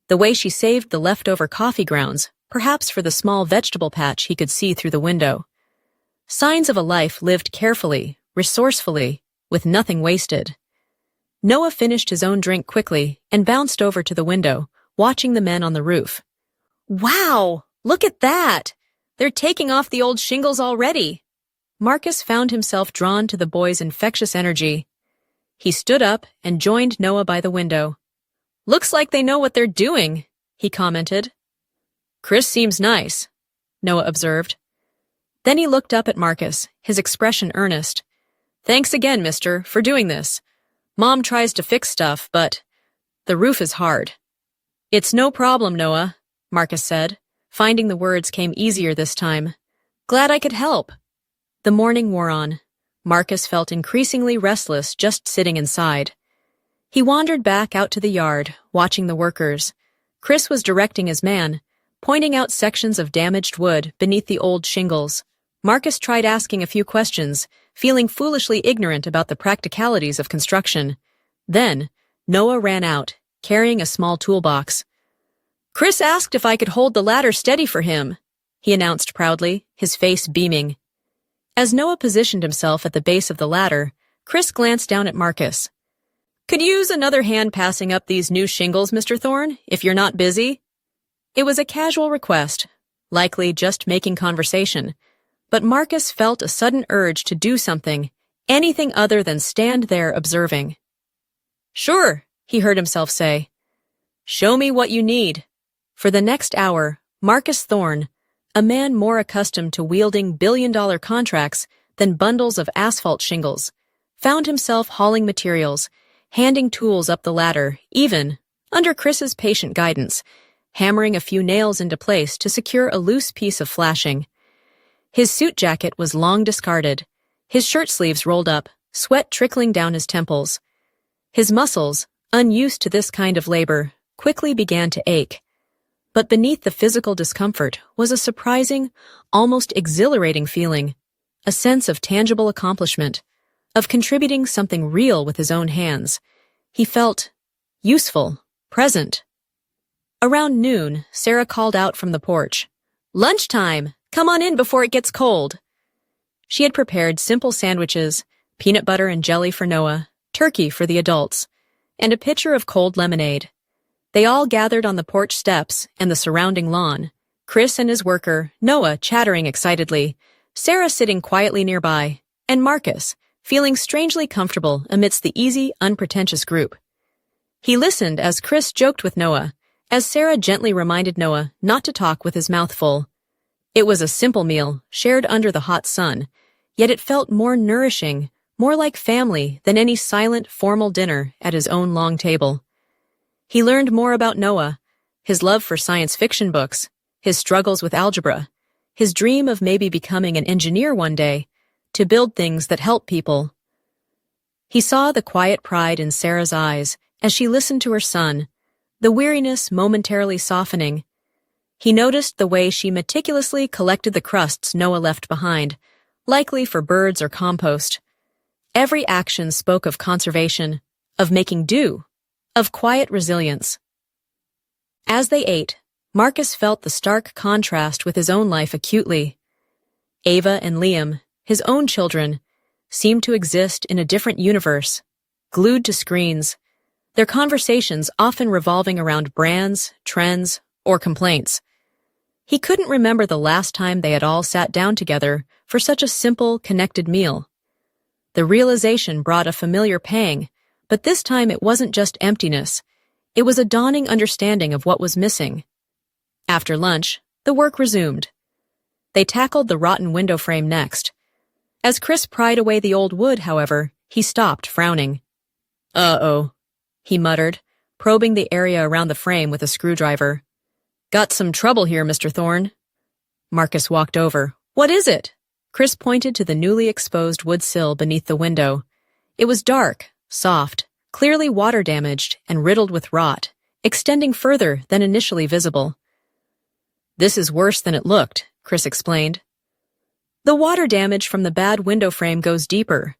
the way she saved the leftover coffee grounds, perhaps for the small vegetable patch he could see through the window. Signs of a life lived carefully, resourcefully, with nothing wasted. Noah finished his own drink quickly and bounced over to the window, watching the men on the roof. Wow! Look at that! They're taking off the old shingles already. Marcus found himself drawn to the boys' infectious energy. He stood up and joined Noah by the window. Looks like they know what they're doing, he commented. Chris seems nice, Noah observed. Then he looked up at Marcus, his expression earnest. Thanks again, mister, for doing this. Mom tries to fix stuff, but the roof is hard. It's no problem, Noah, Marcus said, finding the words came easier this time. Glad I could help. The morning wore on. Marcus felt increasingly restless just sitting inside. He wandered back out to the yard, watching the workers. Chris was directing his man, pointing out sections of damaged wood beneath the old shingles. Marcus tried asking a few questions, feeling foolishly ignorant about the practicalities of construction. Then, Noah ran out, carrying a small toolbox. Chris asked if I could hold the ladder steady for him, he announced proudly, his face beaming. As Noah positioned himself at the base of the ladder, Chris glanced down at Marcus. Could use another hand passing up these new shingles, Mr. Thorne, if you're not busy? It was a casual request, likely just making conversation, but Marcus felt a sudden urge to do something, anything other than stand there observing. Sure, he heard himself say. Show me what you need. For the next hour, Marcus Thorne, a man more accustomed to wielding billion-dollar contracts than bundles of asphalt shingles, found himself hauling materials, handing tools up the ladder, even, under Chris's patient guidance, hammering a few nails into place to secure a loose piece of flashing. His suit jacket was long discarded, his shirt sleeves rolled up, sweat trickling down his temples. His muscles, unused to this kind of labor, quickly began to ache. But beneath the physical discomfort was a surprising, almost exhilarating feeling, a sense of tangible accomplishment, of contributing something real with his own hands. He felt useful, present. Around noon, Sarah called out from the porch. Lunchtime! Come on in before it gets cold. She had prepared simple sandwiches, peanut butter and jelly for Noah, turkey for the adults, and a pitcher of cold lemonade. They all gathered on the porch steps and the surrounding lawn, Chris and his worker, Noah, chattering excitedly, Sarah sitting quietly nearby, and Marcus, feeling strangely comfortable amidst the easy, unpretentious group. He listened as Chris joked with Noah, as Sarah gently reminded Noah not to talk with his mouth full. It was a simple meal, shared under the hot sun, yet it felt more nourishing, more like family than any silent, formal dinner at his own long table. He learned more about Noah, his love for science fiction books, his struggles with algebra, his dream of maybe becoming an engineer one day, to build things that help people. He saw the quiet pride in Sarah's eyes as she listened to her son, the weariness momentarily softening. He noticed the way she meticulously collected the crusts Noah left behind, likely for birds or compost. Every action spoke of conservation, of making do, of quiet resilience. As they ate, Marcus felt the stark contrast with his own life acutely. Ava and Liam, his own children, seemed to exist in a different universe, glued to screens, their conversations often revolving around brands, trends, or complaints. He couldn't remember the last time they had all sat down together for such a simple, connected meal. The realization brought a familiar pang, but this time it wasn't just emptiness. It was a dawning understanding of what was missing. After lunch, the work resumed. They tackled the rotten window frame next. As Chris pried away the old wood, however, he stopped, frowning. Uh-oh, he muttered, probing the area around the frame with a screwdriver. Got some trouble here, Mr. Thorne. Marcus walked over. What is it? Chris pointed to the newly exposed wood sill beneath the window. It was dark, soft, clearly water-damaged and riddled with rot, extending further than initially visible. This is worse than it looked, Chris explained. The water damage from the bad window frame goes deeper.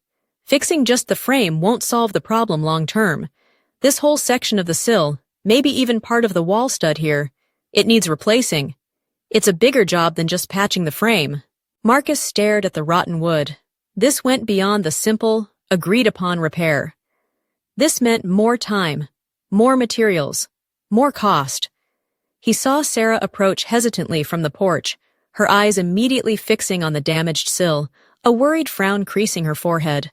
Fixing just the frame won't solve the problem long-term. This whole section of the sill, maybe even part of the wall stud here, it needs replacing. It's a bigger job than just patching the frame. Marcus stared at the rotten wood. This went beyond the simple, agreed-upon repair. This meant more time, more materials, more cost. He saw Sarah approach hesitantly from the porch, her eyes immediately fixing on the damaged sill, a worried frown creasing her forehead.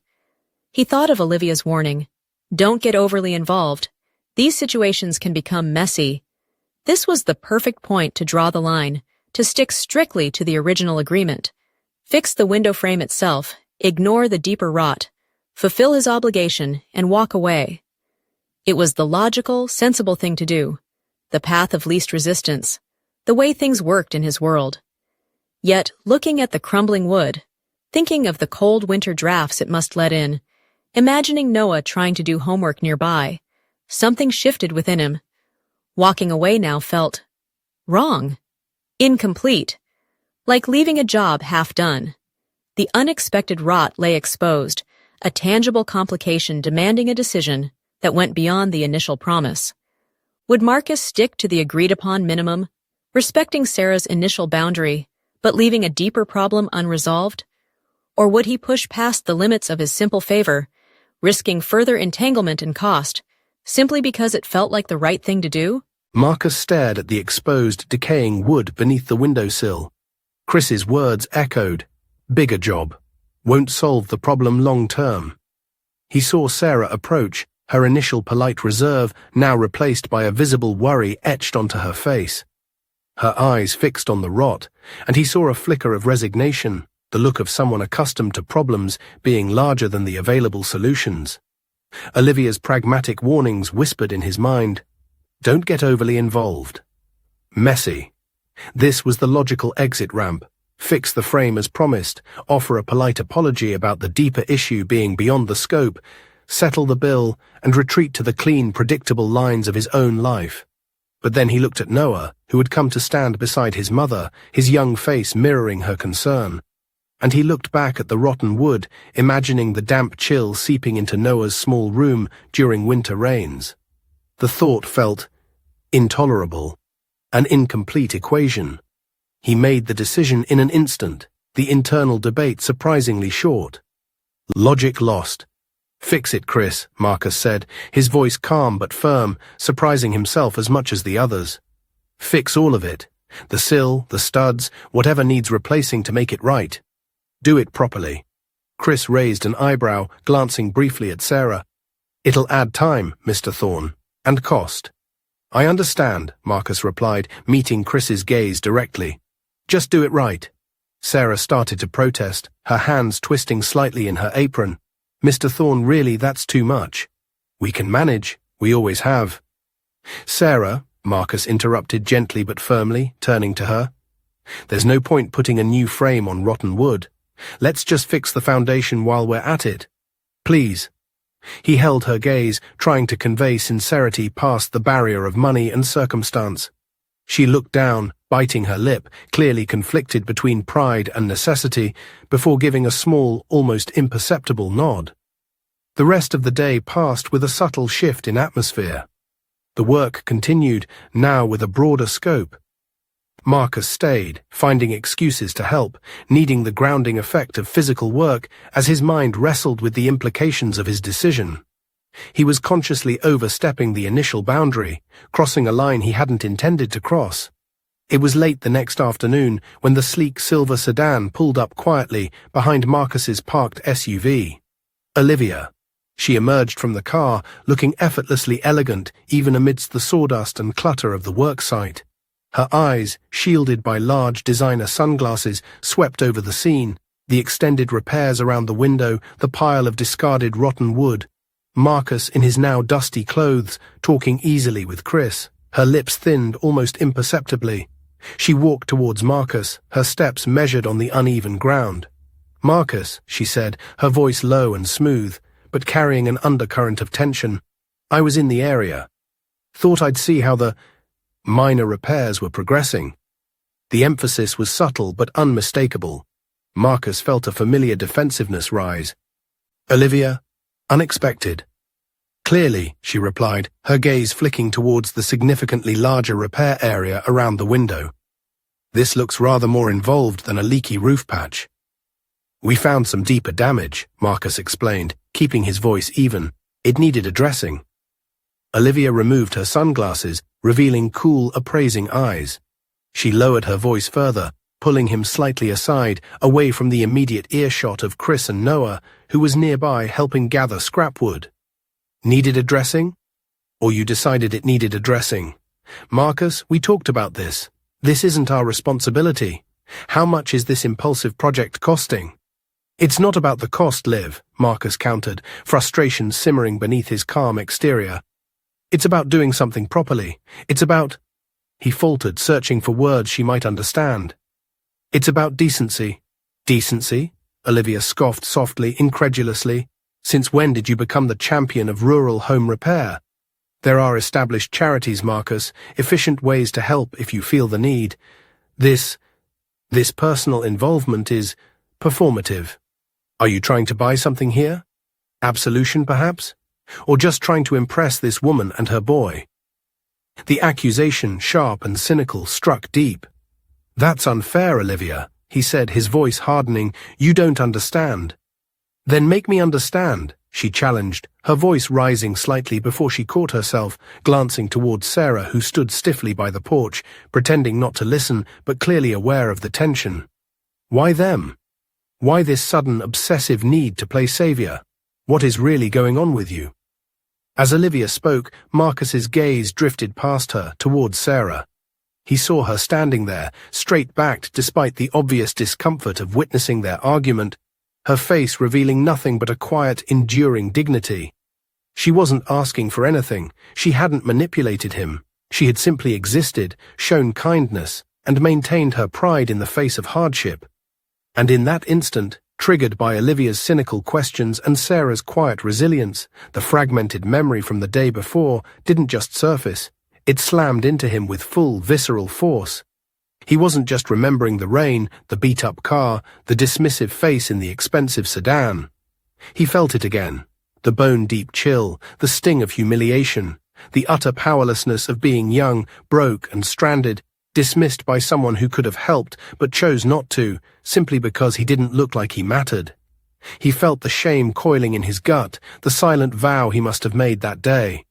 He thought of Olivia's warning. Don't get overly involved. These situations can become messy. This was the perfect point to draw the line, to stick strictly to the original agreement. Fix the window frame itself, ignore the deeper rot, fulfill his obligation, and walk away. It was the logical, sensible thing to do, the path of least resistance, the way things worked in his world. Yet, looking at the crumbling wood, thinking of the cold winter drafts it must let in, imagining Noah trying to do homework nearby, something shifted within him. Walking away now felt wrong, incomplete, like leaving a job half done. The unexpected rot lay exposed, a tangible complication demanding a decision that went beyond the initial promise. Would Marcus stick to the agreed-upon minimum, respecting Sarah's initial boundary, but leaving a deeper problem unresolved? Or would he push past the limits of his simple favor, risking further entanglement and cost, simply because it felt like the right thing to do? Marcus stared at the exposed, decaying wood beneath the windowsill. Chris's words echoed. Bigger job. Won't solve the problem long term. He saw Sarah approach, her initial polite reserve now replaced by a visible worry etched onto her face. Her eyes fixed on the rot, and he saw a flicker of resignation, the look of someone accustomed to problems being larger than the available solutions. Olivia's pragmatic warnings whispered in his mind, don't get overly involved. Messy. This was the logical exit ramp. Fix the frame as promised, offer a polite apology about the deeper issue being beyond the scope, settle the bill, and retreat to the clean, predictable lines of his own life. But then he looked at Noah, who had come to stand beside his mother, his young face mirroring her concern. And he looked back at the rotten wood, imagining the damp chill seeping into Noah's small room during winter rains. The thought felt intolerable, an incomplete equation. He made the decision in an instant, the internal debate surprisingly short. Logic lost. Fix it, Chris, Marcus said, his voice calm but firm, surprising himself as much as the others. Fix all of it. The sill, the studs, whatever needs replacing to make it right. Do it properly. Chris raised an eyebrow, glancing briefly at Sarah. It'll add time, Mr. Thorne, and cost. I understand, Marcus replied, meeting Chris's gaze directly. Just do it right. Sarah started to protest, her hands twisting slightly in her apron. Mr. Thorne, really, that's too much. We can manage. We always have. Sarah, Marcus interrupted gently but firmly, turning to her. There's no point putting a new frame on rotten wood. Let's just fix the foundation while we're at it. Please. He held her gaze, trying to convey sincerity past the barrier of money and circumstance. She looked down, biting her lip, clearly conflicted between pride and necessity, before giving a small, almost imperceptible nod. The rest of the day passed with a subtle shift in atmosphere. The work continued, now with a broader scope. Marcus stayed, finding excuses to help, needing the grounding effect of physical work as his mind wrestled with the implications of his decision. He was consciously overstepping the initial boundary, crossing a line he hadn't intended to cross. It was late the next afternoon when the sleek silver sedan pulled up quietly behind Marcus's parked SUV. Olivia. She emerged from the car, looking effortlessly elegant even amidst the sawdust and clutter of the work site. Her eyes, shielded by large designer sunglasses, swept over the scene, the extended repairs around the window, the pile of discarded rotten wood. Marcus, in his now dusty clothes, talking easily with Chris, her lips thinned almost imperceptibly. She walked towards Marcus, her steps measured on the uneven ground. Marcus, she said, her voice low and smooth, but carrying an undercurrent of tension. I was in the area. Thought I'd see how the minor repairs were progressing. The emphasis was subtle but unmistakable. Marcus felt a familiar defensiveness rise. Olivia? Unexpected. Clearly, she replied, her gaze flicking towards the significantly larger repair area around the window. This looks rather more involved than a leaky roof patch. We found some deeper damage, Marcus explained, keeping his voice even. It needed addressing. Olivia removed her sunglasses, revealing cool, appraising eyes. She lowered her voice further, pulling him slightly aside, away from the immediate earshot of Chris and Noah, who was nearby helping gather scrap wood. Needed a dressing? Or you decided it needed a dressing? Marcus, we talked about this. This isn't our responsibility. How much is this impulsive project costing? It's not about the cost, Liv, Marcus countered, frustration simmering beneath his calm exterior. It's about doing something properly. It's about... He faltered, searching for words she might understand. It's about decency. Decency? Olivia scoffed softly, incredulously. Since when did you become the champion of rural home repair? There are established charities, Marcus, efficient ways to help if you feel the need. This personal involvement is performative. Are you trying to buy something here? Absolution, perhaps? Or just trying to impress this woman and her boy? The accusation, sharp and cynical, struck deep. That's unfair, Olivia, he said, his voice hardening. You don't understand. Then make me understand, she challenged, her voice rising slightly before she caught herself, glancing towards Sarah, who stood stiffly by the porch, pretending not to listen, but clearly aware of the tension. Why them? Why this sudden, obsessive need to play savior? What is really going on with you? As Olivia spoke, Marcus's gaze drifted past her, towards Sarah. He saw her standing there, straight-backed despite the obvious discomfort of witnessing their argument, her face revealing nothing but a quiet, enduring dignity. She wasn't asking for anything. She hadn't manipulated him. She had simply existed, shown kindness, and maintained her pride in the face of hardship. And in that instant, triggered by Olivia's cynical questions and Sarah's quiet resilience, the fragmented memory from the day before didn't just surface. It slammed into him with full, visceral force. He wasn't just remembering the rain, the beat-up car, the dismissive face in the expensive sedan. He felt it again. The bone-deep chill, the sting of humiliation, the utter powerlessness of being young, broke and stranded, dismissed by someone who could have helped but chose not to, simply because he didn't look like he mattered. He felt the shame coiling in his gut, the silent vow he must have made that day.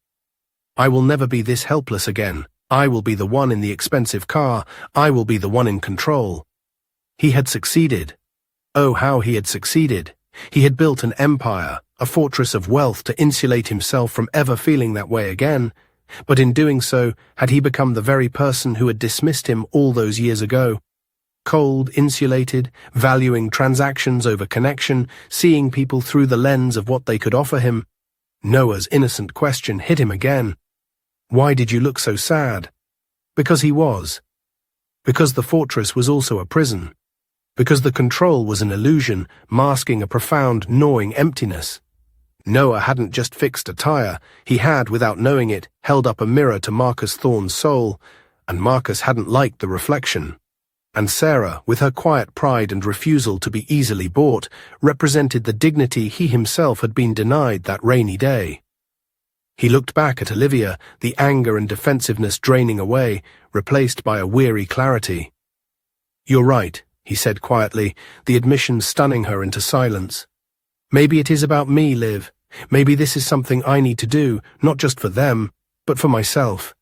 I will never be this helpless again. I will be the one in the expensive car. I will be the one in control. He had succeeded. Oh, how he had succeeded. He had built an empire, a fortress of wealth to insulate himself from ever feeling that way again. But in doing so, had he become the very person who had dismissed him all those years ago? Cold, insulated, valuing transactions over connection, seeing people through the lens of what they could offer him. Noah's innocent question hit him again. Why did you look so sad? Because he was. Because the fortress was also a prison. Because the control was an illusion, masking a profound, gnawing emptiness. Noah hadn't just fixed a tire, he had, without knowing it, held up a mirror to Marcus Thorne's soul, and Marcus hadn't liked the reflection. And Sarah, with her quiet pride and refusal to be easily bought, represented the dignity he himself had been denied that rainy day. He looked back at Olivia, the anger and defensiveness draining away, replaced by a weary clarity. You're right, he said quietly, the admission stunning her into silence. Maybe it is about me, Liv. Maybe this is something I need to do, not just for them, but for myself.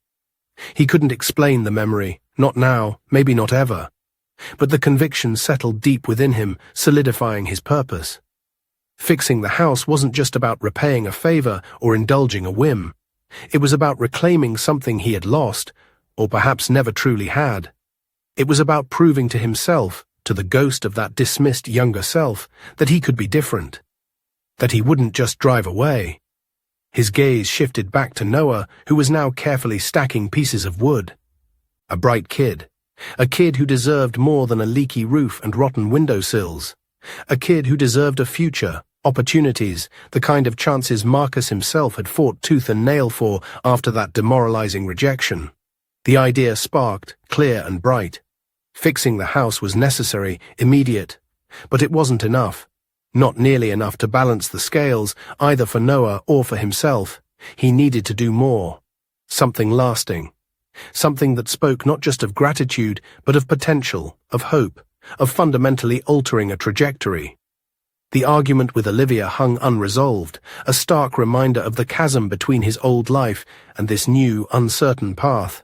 He couldn't explain the memory, not now, maybe not ever. But the conviction settled deep within him, solidifying his purpose. Fixing the house wasn't just about repaying a favor or indulging a whim. It was about reclaiming something he had lost, or perhaps never truly had. It was about proving to himself, to the ghost of that dismissed younger self, that he could be different. That he wouldn't just drive away. His gaze shifted back to Noah, who was now carefully stacking pieces of wood. A bright kid. A kid who deserved more than a leaky roof and rotten windowsills. A kid who deserved a future, opportunities, the kind of chances Marcus himself had fought tooth and nail for after that demoralizing rejection. The idea sparked, clear and bright. Fixing the house was necessary, immediate. But it wasn't enough. Not nearly enough to balance the scales, either for Noah or for himself. He needed to do more. Something lasting. Something that spoke not just of gratitude, but of potential, of hope, of fundamentally altering a trajectory. The argument with Olivia hung unresolved, a stark reminder of the chasm between his old life and this new, uncertain path.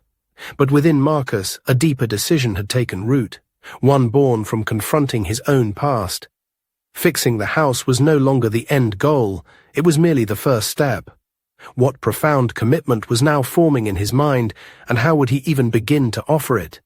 But within Marcus, a deeper decision had taken root, one born from confronting his own past. Fixing the house was no longer the end goal, it was merely the first step. What profound commitment was now forming in his mind, and how would he even begin to offer it?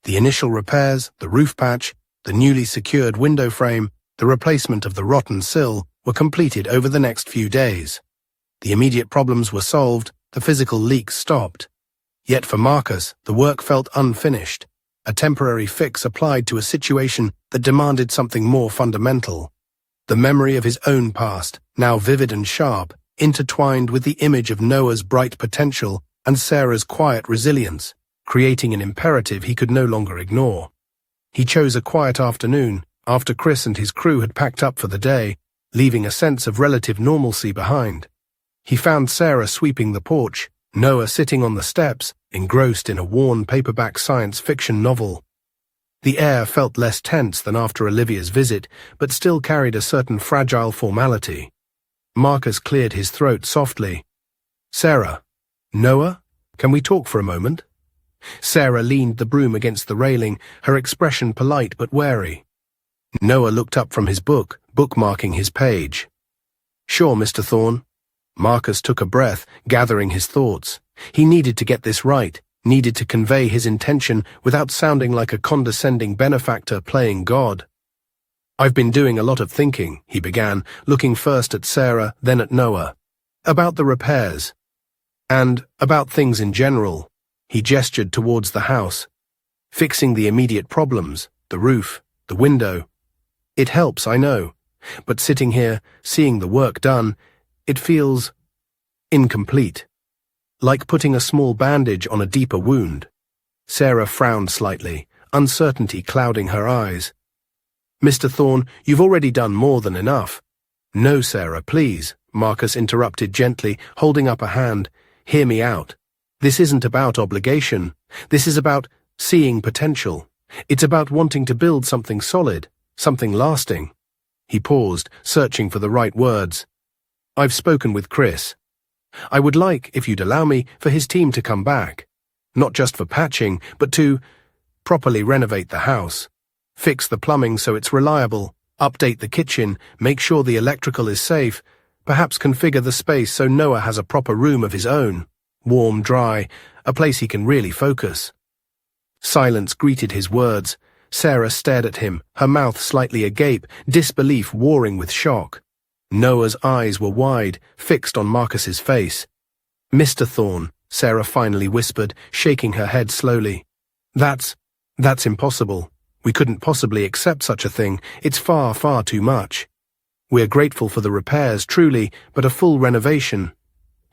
The initial repairs, the roof patch, the newly secured window frame, the replacement of the rotten sill were completed over the next few days. The immediate problems were solved, the physical leaks stopped. Yet for Marcus, the work felt unfinished, a temporary fix applied to a situation that demanded something more fundamental. The memory of his own past, now vivid and sharp, intertwined with the image of Noah's bright potential and Sarah's quiet resilience, creating an imperative he could no longer ignore. He chose a quiet afternoon, after Chris and his crew had packed up for the day, leaving a sense of relative normalcy behind. He found Sarah sweeping the porch, Noah sitting on the steps, engrossed in a worn paperback science fiction novel. The air felt less tense than after Olivia's visit, but still carried a certain fragile formality. Marcus cleared his throat softly. "Sarah, Noah, can we talk for a moment?" Sarah leaned the broom against the railing, her expression polite but wary. Noah looked up from his book, bookmarking his page. "Sure, Mr. Thorne." Marcus took a breath, gathering his thoughts. He needed to get this right, needed to convey his intention without sounding like a condescending benefactor playing God. "I've been doing a lot of thinking," he began, looking first at Sarah, then at Noah. "About the repairs. And about things in general." He gestured towards the house. "Fixing the immediate problems, the roof, the window. It helps, I know. But sitting here, seeing the work done, it feels incomplete. Like putting a small bandage on a deeper wound." Sarah frowned slightly, uncertainty clouding her eyes. "Mr. Thorne, you've already done more than enough." "No, Sarah, please," Marcus interrupted gently, holding up a hand. "Hear me out. This isn't about obligation. This is about seeing potential. It's about wanting to build something solid, something lasting." He paused, searching for the right words. "I've spoken with Chris. I would like, if you'd allow me, for his team to come back. Not just for patching, but to properly renovate the house. Fix the plumbing so it's reliable, update the kitchen, make sure the electrical is safe, perhaps configure the space so Noah has a proper room of his own. Warm, dry, a place he can really focus." Silence greeted his words. Sarah stared at him, her mouth slightly agape, disbelief warring with shock. Noah's eyes were wide, fixed on Marcus's face. "Mr. Thorne," Sarah finally whispered, shaking her head slowly. That's impossible. We couldn't possibly accept such a thing. It's far, far too much. We're grateful for the repairs, truly, but a full renovation."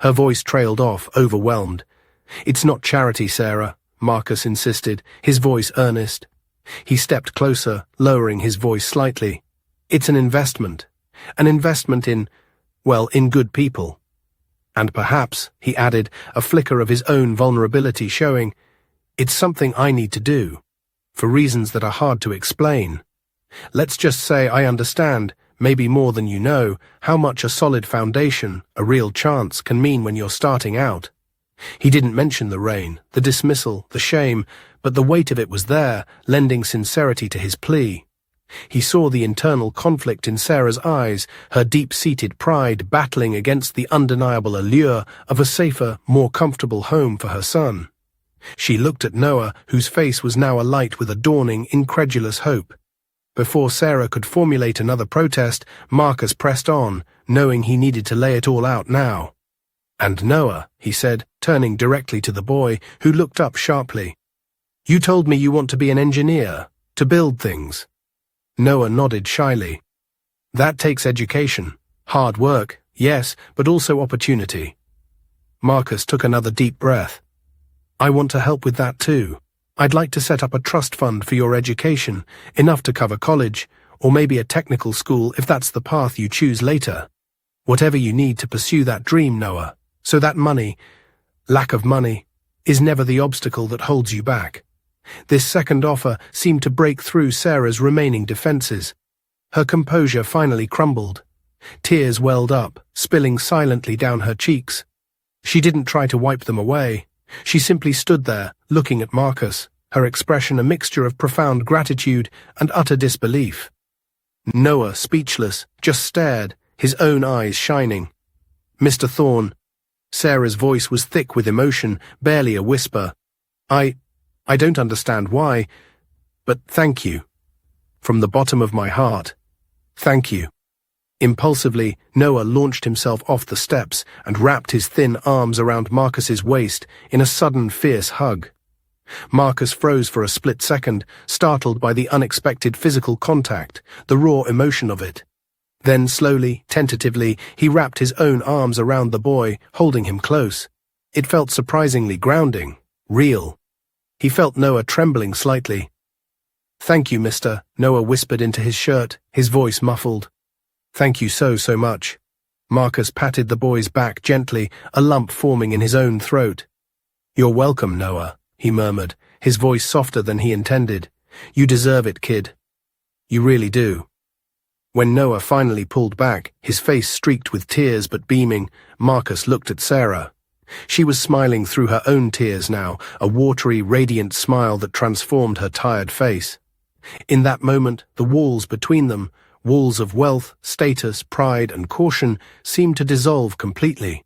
Her voice trailed off, overwhelmed. "It's not charity, Sarah," Marcus insisted, his voice earnest. He stepped closer, lowering his voice slightly. "It's an investment. An investment in good people. And perhaps," he added, a flicker of his own vulnerability showing, "it's something I need to do, for reasons that are hard to explain. Let's just say I understand, maybe more than you know, how much a solid foundation, a real chance, can mean when you're starting out." He didn't mention the rain, the dismissal, the shame, but the weight of it was there, lending sincerity to his plea. He saw the internal conflict in Sarah's eyes, her deep-seated pride battling against the undeniable allure of a safer, more comfortable home for her son. She looked at Noah, whose face was now alight with a dawning, incredulous hope. Before Sarah could formulate another protest, Marcus pressed on, knowing he needed to lay it all out now. "And Noah," he said, turning directly to the boy, who looked up sharply. "You told me you want to be an engineer. To build things. Noah nodded shyly. That takes education. Hard work, yes, but also opportunity. Marcus took another deep breath. I want to help with that too. I'd like to set up a trust fund for your education, enough to cover college, or maybe a technical school if that's the path you choose later. Whatever you need to pursue that dream, Noah, so that money, lack of money, is never the obstacle that holds you back. This second offer seemed to break through Sarah's remaining defenses. Her composure finally crumbled. Tears welled up, spilling silently down her cheeks. She didn't try to wipe them away. She simply stood there, looking at Marcus, her expression a mixture of profound gratitude and utter disbelief. Noah, speechless, just stared, his own eyes shining. Mr. Thorne. Sarah's voice was thick with emotion, barely a whisper. I don't understand why, but thank you. From the bottom of my heart, thank you. Impulsively, Noah launched himself off the steps and wrapped his thin arms around Marcus's waist in a sudden fierce hug. Marcus froze for a split second, startled by the unexpected physical contact, the raw emotion of it. Then slowly, tentatively, he wrapped his own arms around the boy, holding him close. It felt surprisingly grounding, real. He felt Noah trembling slightly. Thank you, mister, Noah whispered into his shirt, his voice muffled. Thank you so much. Marcus patted the boy's back gently, a lump forming in his own throat. You're welcome, Noah, he murmured, his voice softer than he intended. You deserve it, kid. You really do. When Noah finally pulled back, his face streaked with tears but beaming, Marcus looked at Sarah. She was smiling through her own tears now, a watery, radiant smile that transformed her tired face. In that moment, the walls between them, walls of wealth, status, pride, and caution, seemed to dissolve completely.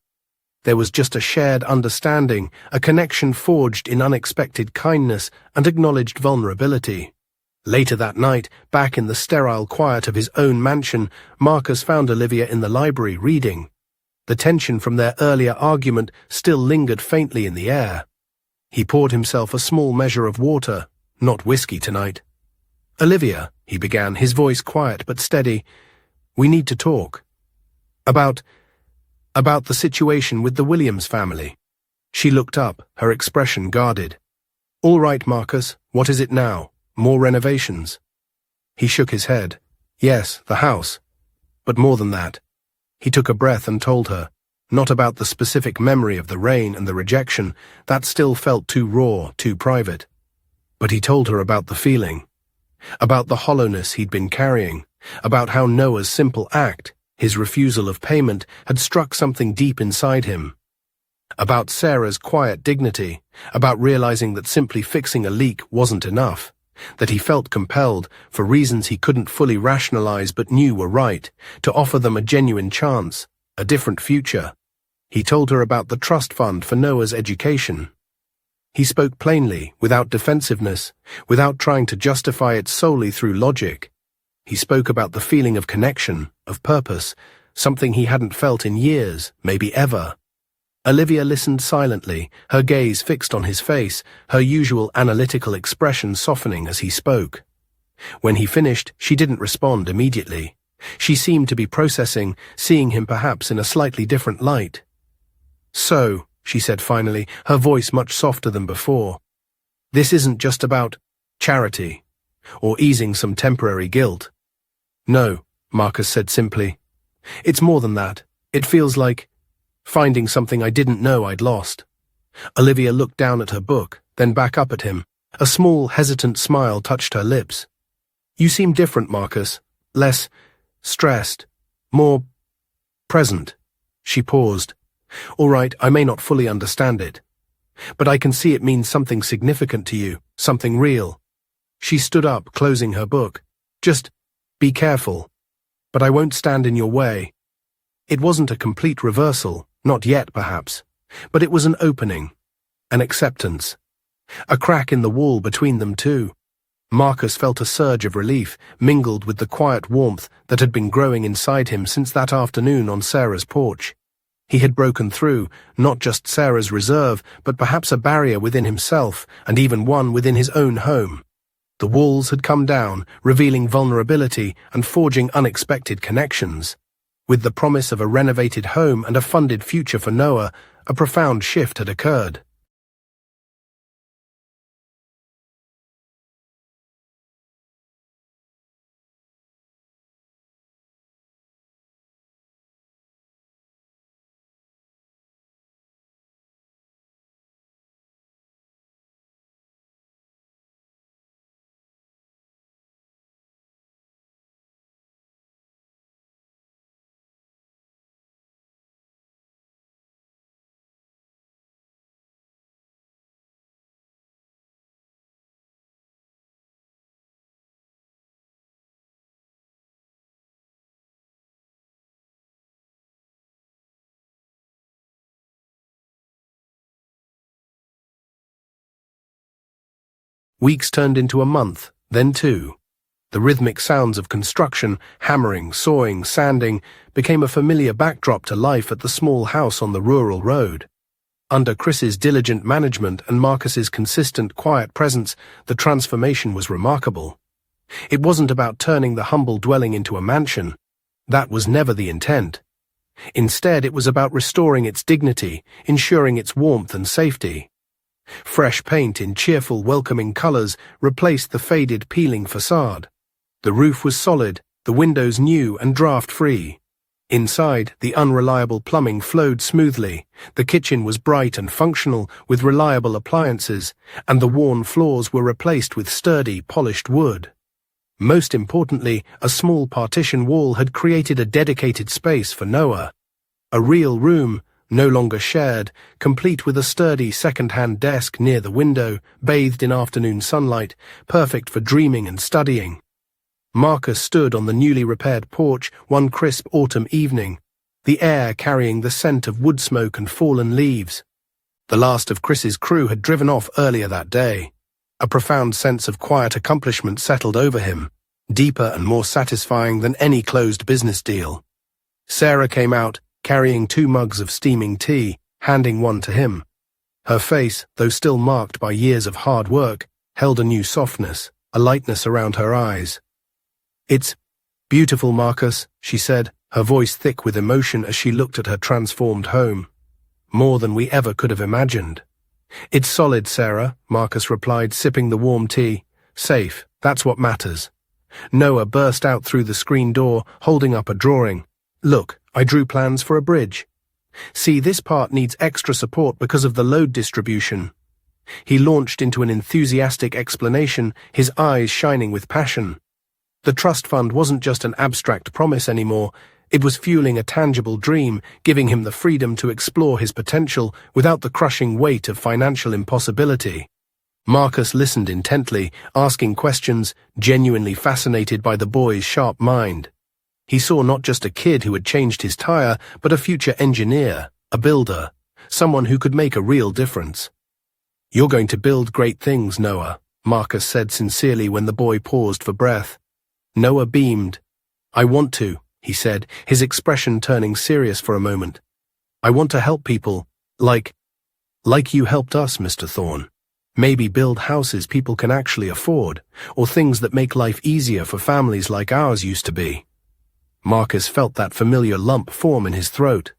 There was just a shared understanding, a connection forged in unexpected kindness and acknowledged vulnerability. Later that night, back in the sterile quiet of his own mansion, Marcus found Olivia in the library reading. The tension from their earlier argument still lingered faintly in the air. He poured himself a small measure of water, not whiskey tonight. Olivia, he began, his voice quiet but steady, we need to talk. About the situation with the Williams family. She looked up, her expression guarded. All right, Marcus, what is it now? More renovations? He shook his head. Yes, the house. But more than that. He took a breath and told her, not about the specific memory of the rain and the rejection, that still felt too raw, too private. But he told her about the feeling. About the hollowness he'd been carrying, about how Noah's simple act, his refusal of payment, had struck something deep inside him. About Sarah's quiet dignity, about realizing that simply fixing a leak wasn't enough, that he felt compelled, for reasons he couldn't fully rationalize but knew were right, to offer them a genuine chance, a different future. He told her about the trust fund for Noah's education. He spoke plainly, without defensiveness, without trying to justify it solely through logic. He spoke about the feeling of connection, of purpose, something he hadn't felt in years, maybe ever. Olivia listened silently, her gaze fixed on his face, her usual analytical expression softening as he spoke. When he finished, she didn't respond immediately. She seemed to be processing, seeing him perhaps in a slightly different light. So, she said finally, her voice much softer than before. This isn't just about charity, or easing some temporary guilt. No, Marcus said simply. It's more than that. It feels like finding something I didn't know I'd lost. Olivia looked down at her book, then back up at him. A small, hesitant smile touched her lips. You seem different, Marcus. Less stressed. More present. She paused. All right, I may not fully understand it, but I can see it means something significant to you, something real. She stood up, closing her book. Just be careful. But I won't stand in your way. It wasn't a complete reversal, not yet perhaps, but it was an opening, an acceptance. A crack in the wall between them too. Marcus felt a surge of relief, mingled with the quiet warmth that had been growing inside him since that afternoon on Sarah's porch. He had broken through, not just Sarah's reserve, but perhaps a barrier within himself, and even one within his own home. The walls had come down, revealing vulnerability and forging unexpected connections. With the promise of a renovated home and a funded future for Noah, a profound shift had occurred. Weeks turned into a month, then two. The rhythmic sounds of construction, hammering, sawing, sanding, became a familiar backdrop to life at the small house on the rural road. Under Chris's diligent management and Marcus's consistent, quiet presence, the transformation was remarkable. It wasn't about turning the humble dwelling into a mansion. That was never the intent. Instead, it was about restoring its dignity, ensuring its warmth and safety. Fresh paint in cheerful, welcoming colors replaced the faded, peeling facade. The roof was solid, the windows new and draft-free. Inside, the unreliable plumbing flowed smoothly. The kitchen was bright and functional, with reliable appliances, and the worn floors were replaced with sturdy, polished wood. Most importantly, a small partition wall had created a dedicated space for Noah. A real room, no longer shared, complete with a sturdy second-hand desk near the window, bathed in afternoon sunlight, perfect for dreaming and studying. Marcus stood on the newly repaired porch one crisp autumn evening, the air carrying the scent of wood smoke and fallen leaves. The last of Chris's crew had driven off earlier that day. A profound sense of quiet accomplishment settled over him, deeper and more satisfying than any closed business deal. Sarah came out, carrying 2 mugs of steaming tea, handing one to him. Her face, though still marked by years of hard work, held a new softness, a lightness around her eyes. "It's beautiful, Marcus," she said, her voice thick with emotion as she looked at her transformed home. "More than we ever could have imagined." "It's solid, Sarah," Marcus replied, sipping the warm tea. "Safe, that's what matters." Noah burst out through the screen door, holding up a drawing. "Look, I drew plans for a bridge. See, this part needs extra support because of the load distribution." He launched into an enthusiastic explanation, his eyes shining with passion. The trust fund wasn't just an abstract promise anymore. It was fueling a tangible dream, giving him the freedom to explore his potential without the crushing weight of financial impossibility. Marcus listened intently, asking questions, genuinely fascinated by the boy's sharp mind. He saw not just a kid who had changed his tire, but a future engineer, a builder, someone who could make a real difference. "You're going to build great things, Noah," Marcus said sincerely when the boy paused for breath. Noah beamed. "I want to," he said, his expression turning serious for a moment. "I want to help people, like you helped us, Mr. Thorne. Maybe build houses people can actually afford, or things that make life easier for families like ours used to be." Marcus felt that familiar lump form in his throat.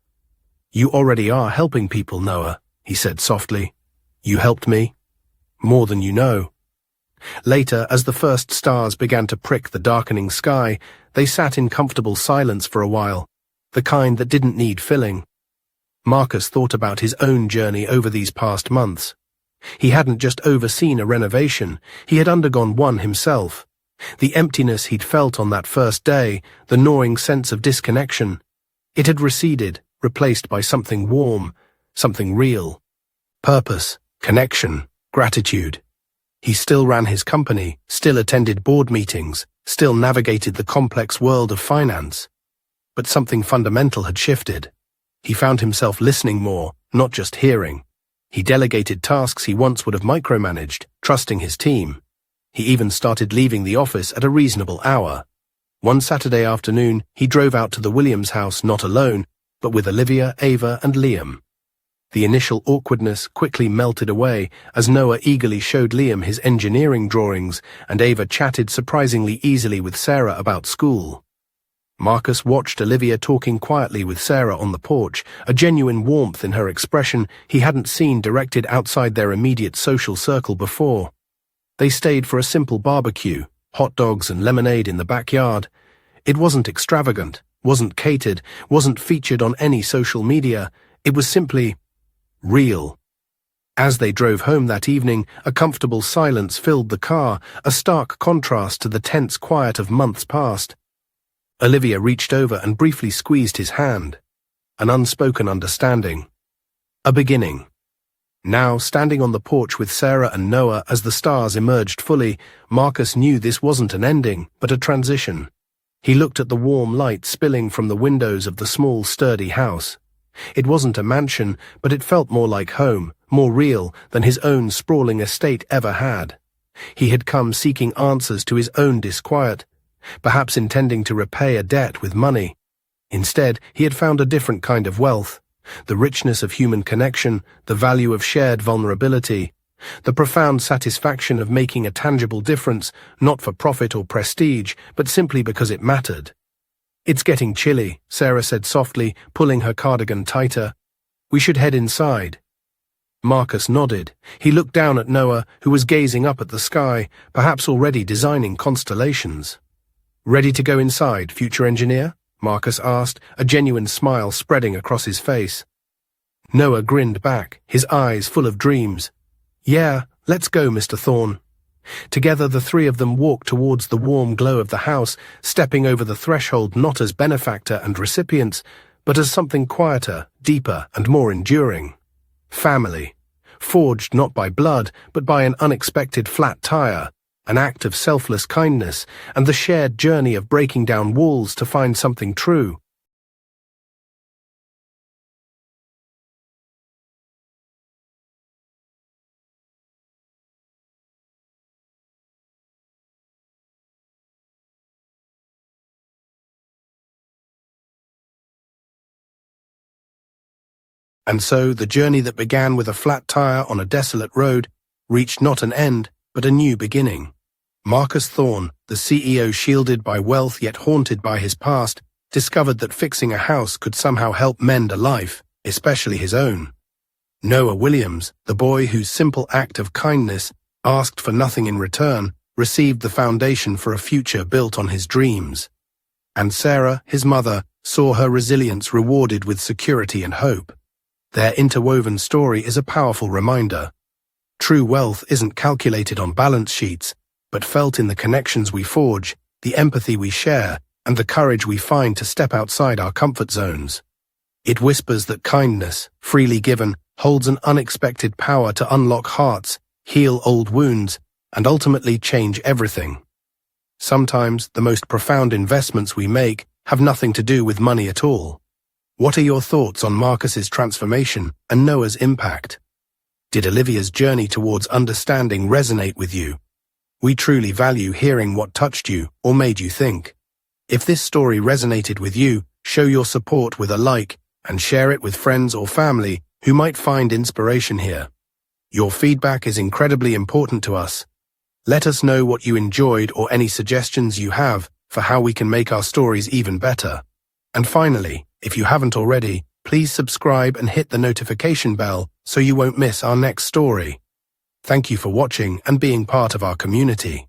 "You already are helping people, Noah," he said softly. "You helped me. More than you know." Later, as the first stars began to prick the darkening sky, they sat in comfortable silence for a while, the kind that didn't need filling. Marcus thought about his own journey over these past months. He hadn't just overseen a renovation, he had undergone one himself. The emptiness he'd felt on that first day, the gnawing sense of disconnection, it had receded, replaced by something warm, something real. Purpose, connection, gratitude. He still ran his company, still attended board meetings, still navigated the complex world of finance. But something fundamental had shifted. He found himself listening more, not just hearing. He delegated tasks he once would have micromanaged, trusting his team. He even started leaving the office at a reasonable hour. One Saturday afternoon, he drove out to the Williams house not alone, but with Olivia, Ava, and Liam. The initial awkwardness quickly melted away as Noah eagerly showed Liam his engineering drawings and Ava chatted surprisingly easily with Sarah about school. Marcus watched Olivia talking quietly with Sarah on the porch, a genuine warmth in her expression he hadn't seen directed outside their immediate social circle before. They stayed for a simple barbecue, hot dogs and lemonade in the backyard. It wasn't extravagant, wasn't catered, wasn't featured on any social media. It was simply real. As they drove home that evening, a comfortable silence filled the car, a stark contrast to the tense quiet of months past. Olivia reached over and briefly squeezed his hand. An unspoken understanding. A beginning. Now, standing on the porch with Sarah and Noah as the stars emerged fully, Marcus knew this wasn't an ending, but a transition. He looked at the warm light spilling from the windows of the small, sturdy house. It wasn't a mansion, but it felt more like home, more real than his own sprawling estate ever had. He had come seeking answers to his own disquiet, perhaps intending to repay a debt with money. Instead, he had found a different kind of wealth, the richness of human connection, the value of shared vulnerability, the profound satisfaction of making a tangible difference, not for profit or prestige, but simply because it mattered. "It's getting chilly," Sarah said softly, pulling her cardigan tighter. "We should head inside." Marcus nodded. He looked down at Noah, who was gazing up at the sky, perhaps already designing constellations. "Ready to go inside, future engineer?" Marcus asked, a genuine smile spreading across his face. Noah grinned back, his eyes full of dreams. "Yeah, let's go, Mr. Thorne." Together the three of them walked towards the warm glow of the house, stepping over the threshold not as benefactor and recipients, but as something quieter, deeper, and more enduring. Family. Forged not by blood, but by an unexpected flat tire, an act of selfless kindness, and the shared journey of breaking down walls to find something true. And so the journey that began with a flat tire on a desolate road reached not an end, but a new beginning. Marcus Thorne, the CEO shielded by wealth yet haunted by his past, discovered that fixing a house could somehow help mend a life, especially his own. Noah Williams, the boy whose simple act of kindness, asked for nothing in return, received the foundation for a future built on his dreams. And Sarah, his mother, saw her resilience rewarded with security and hope. Their interwoven story is a powerful reminder. True wealth isn't calculated on balance sheets, but felt in the connections we forge, the empathy we share, and the courage we find to step outside our comfort zones. It whispers that kindness, freely given, holds an unexpected power to unlock hearts, heal old wounds, and ultimately change everything. Sometimes the most profound investments we make have nothing to do with money at all. What are your thoughts on Marcus's transformation and Noah's impact? Did Olivia's journey towards understanding resonate with you? We truly value hearing what touched you or made you think. If this story resonated with you, show your support with a like and share it with friends or family who might find inspiration here. Your feedback is incredibly important to us. Let us know what you enjoyed or any suggestions you have for how we can make our stories even better. And finally, if you haven't already, please subscribe and hit the notification bell so you won't miss our next story. Thank you for watching and being part of our community.